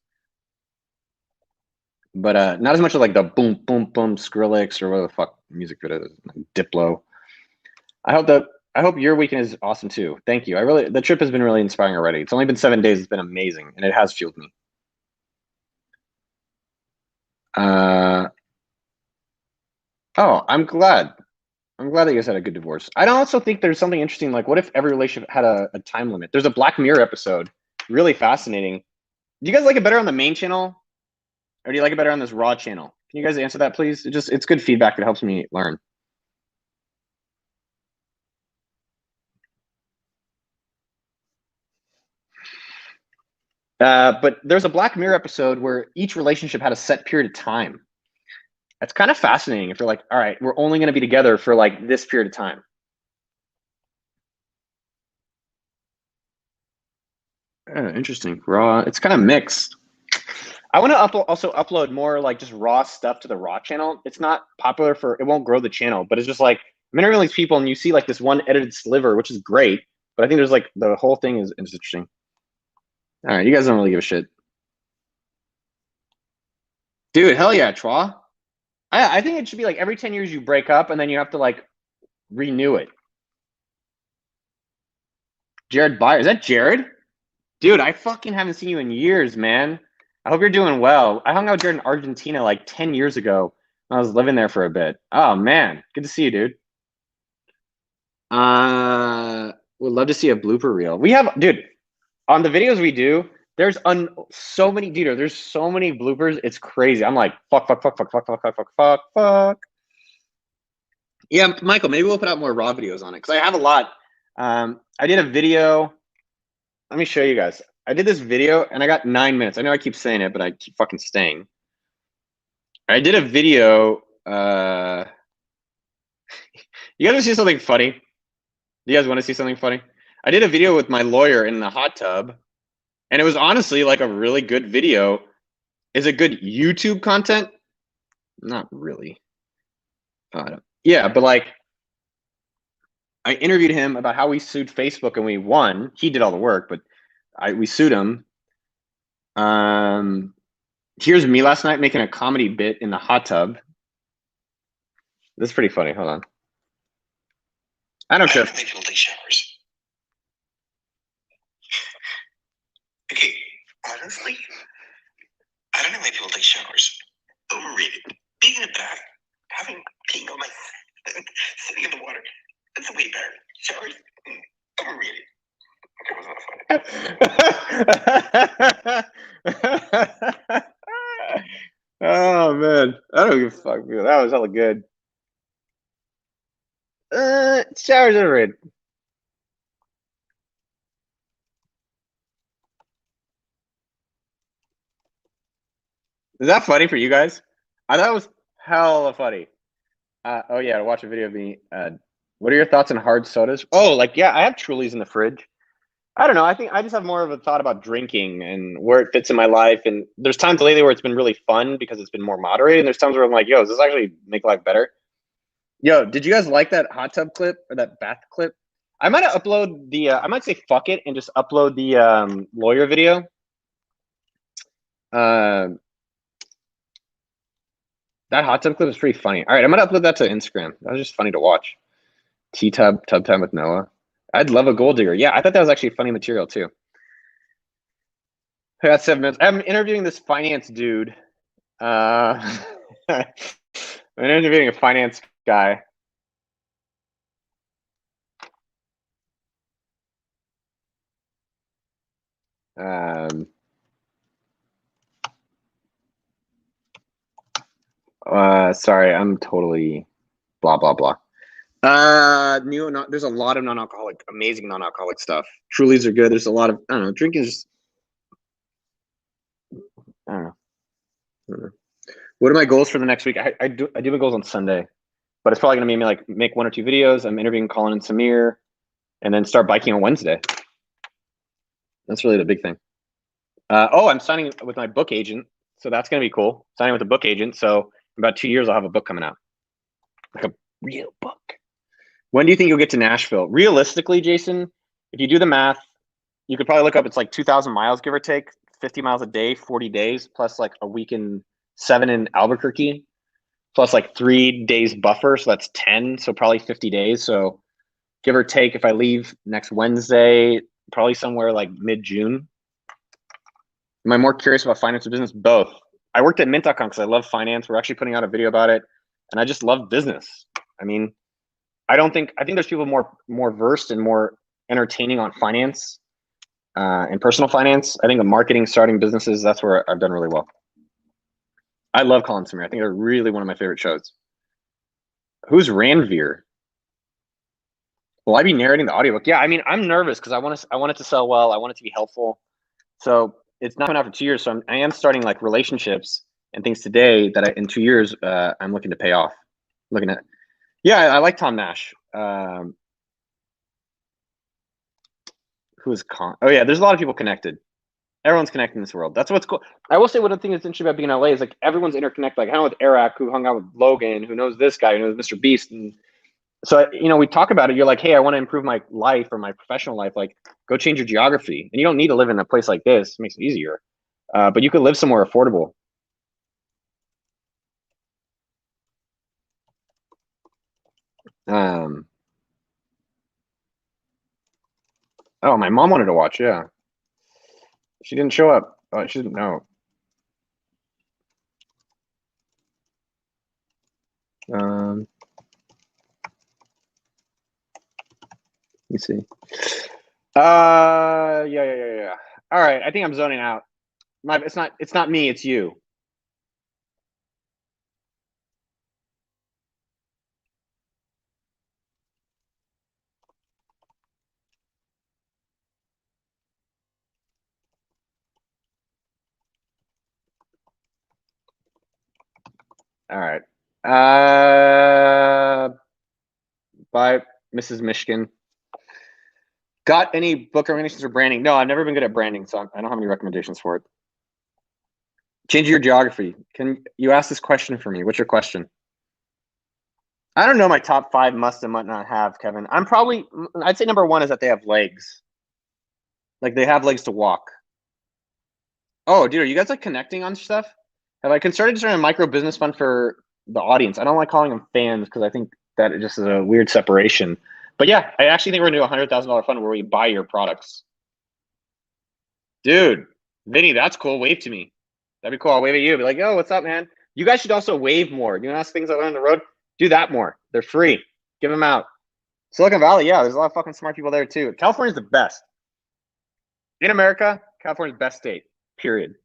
But not as much as like the boom, boom, boom, Skrillex or whatever the fuck music it is, Diplo. I hope your weekend is awesome too. Thank you. The trip has been really inspiring already. It's only been 7 days. It's been amazing, and it has fueled me. Oh, I'm glad. I'm glad that you guys had a good divorce. I also think there's something interesting. Like, what if every relationship had a time limit? There's a Black Mirror episode, really fascinating. Do you guys like it better on the main channel, or do you like it better on this Raw channel? Can you guys answer that, please? It's good feedback that helps me learn. But there's a Black Mirror episode where each relationship had a set period of time. That's kind of fascinating. If you're like, all right, we're only going to be together for like this period of time. Interesting. Raw. It's kind of mixed. I want to also upload more like just raw stuff to the raw channel. It's not popular for, it won't grow the channel, but it's just like I'm interviewing these people and you see like this one edited sliver, which is great. But I think there's like the whole thing is interesting. All right, you guys don't really give a shit. Dude, hell yeah, Twa. I think it should be like every 10 years you break up and then you have to like renew it. Jared Byer, is that Jared? Dude, I fucking haven't seen you in years, man. I hope you're doing well. I hung out with Jared in Argentina like 10 years ago. I was living there for a bit. Oh man, good to see you, dude. Would love to see a blooper reel. We have, dude, on the videos we do, there's so many, dude, there's so many bloopers. It's crazy. I'm like, fuck. Yeah, Michael, maybe we'll put out more raw videos on it because I have a lot. I did a video. Let me show you guys. I did this video and I got 9 minutes. I know I keep saying it, but I keep fucking staying. I did a video. You guys want to see something funny? Do you guys want to see something funny? I did a video with my lawyer in the hot tub, and it was honestly like a really good video. Is it good YouTube content? Not really. Yeah, but like, I interviewed him about how we sued Facebook and we won. He did all the work, but we sued him. Here's me last night making a comedy bit in the hot tub. This is pretty funny. Hold on. I don't care.
People take showers. Okay, honestly, I don't know why people take showers. Overrated. Being in a bath, having peeing on my sitting in the water. That's way better. Showers, overrated.
Okay, was oh man, I don't give a fuck. Dude. That was hella good. Showers overrated. Is that funny for you guys? I thought it was hella funny. Oh yeah, watch a video of me. What are your thoughts on hard sodas? Oh, like yeah, I have Trulies in the fridge. I don't know. I think I just have more of a thought about drinking and where it fits in my life. And there's times lately where it's been really fun because it's been more moderated. And there's times where I'm like, yo, does this actually make life better? Yo, did you guys like that hot tub clip or that bath clip? I might upload the, I might say fuck it and just upload the lawyer video. That hot tub clip is pretty funny. All right, I'm gonna upload that to Instagram. That was just funny to watch. Tub time with Noah. I'd love a gold digger. Yeah, I thought that was actually funny material too. I got 7 minutes. I'm interviewing this finance dude. I'm interviewing a finance guy. Sorry, I'm totally blah blah blah. There's a lot of non-alcoholic, amazing non-alcoholic stuff. Trulies are good. There's a lot of, I don't know, drinking is just, I don't know. What are my goals for the next week? I do my goals on Sunday, but it's probably gonna be like make 1 or 2 videos. I'm interviewing Colin and Samir, and then start biking on Wednesday. That's really the big thing. Oh, I'm signing with my book agent, so that's gonna be cool. Signing with a book agent, so in about 2 years I'll have a book coming out, like a real book. When do you think you'll get to Nashville? Realistically, Jason, if you do the math, you could probably look up, it's like 2,000 miles, give or take, 50 miles a day, 40 days, plus like a week in 7 in Albuquerque, plus like 3 days buffer. So that's 10. So probably 50 days. So give or take, if I leave next Wednesday, probably somewhere like mid-June. Am I more curious about finance or business? Both. I worked at Mint.com because I love finance. We're actually putting out a video about it. And I just love business. I mean, I think there's people more versed and more entertaining on finance and personal finance. I think the marketing, starting businesses, that's where I've done really well. I love Colin Samir. I think they're really one of my favorite shows. Who's Ranveer? Will I be narrating the audiobook? Yeah, I mean, I'm nervous because I want it to sell well. I want it to be helpful. So it's not coming out for 2 years. So I am starting like relationships and things today that in 2 years I'm looking to pay off. Looking at, yeah, I like Tom Nash. Who's oh yeah, there's a lot of people connected. Everyone's connected in this world. That's what's cool. I will say one of the things that's interesting about being in LA is like everyone's interconnected. Like I hung out with Eric, who hung out with Logan, who knows this guy, who knows Mr. Beast, and so we talk about it. You're like, hey, I want to improve my life or my professional life. Like, go change your geography, and you don't need to live in a place like this. It makes it easier, but you could live somewhere affordable. Oh, my mom wanted to watch. Yeah, she didn't show up. She didn't know. Let me see. Yeah. All right, I think I'm zoning out. It's not me, it's you. All right. Bye, Mrs. Michigan. Got any book recommendations or branding? No, I've never been good at branding, so I don't have any recommendations for it. Change your geography. Can you ask this question for me? What's your question? I don't know my top 5 must and might not have, Kevin. I'd say number 1 is that they have legs. Like they have legs to walk. Oh, dude, are you guys like connecting on stuff? Have I considered starting a micro business fund for the audience? I don't like calling them fans because I think that it just is a weird separation. But yeah, I actually think we're gonna do a $100,000 fund where we buy your products. Dude, Vinny, that's cool. Wave to me. That'd be cool. I'll wave at you. Be like, yo, what's up, man? You guys should also wave more. You know, ask things I learned on the road. Do that more. They're free. Give them out. Silicon Valley, yeah, there's a lot of fucking smart people there too. California's the best. In America, California's the best state. Period.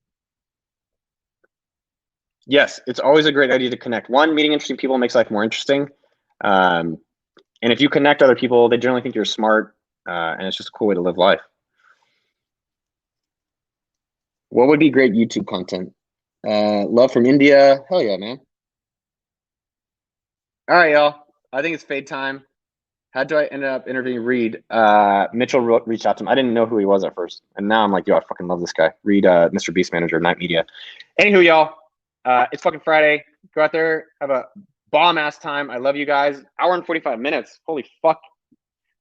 Yes, it's always a great idea to connect. One, meeting interesting people makes life more interesting. And if you connect other people, they generally think you're smart, and it's just a cool way to live life. What would be great YouTube content? Love from India. Hell yeah, man. All right, y'all. I think it's fade time. How do I end up interviewing Reed? Mitchell reached out to him. I didn't know who he was at first. And now I'm like, yo, I fucking love this guy. Reed, Mr. Beast manager, Night Media. Anywho, y'all, it's fucking Friday. Go out there, have a bomb-ass time. I love you guys. Hour and 45 minutes. Holy fuck.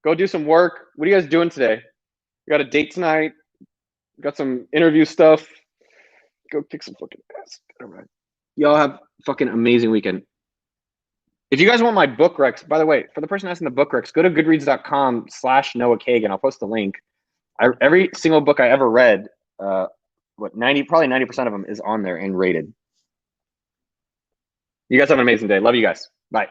Go do some work. What are you guys doing today? You got a date tonight? Got some interview stuff? Go kick some fucking ass. All right. Y'all have fucking amazing weekend. If you guys want my book recs, by the way, for the person asking the book recs, go to goodreads.com/Noah Kagan. I'll post the link. Every single book I ever read, probably 90% of them is on there and rated. You guys have an amazing day. Love you guys. Bye.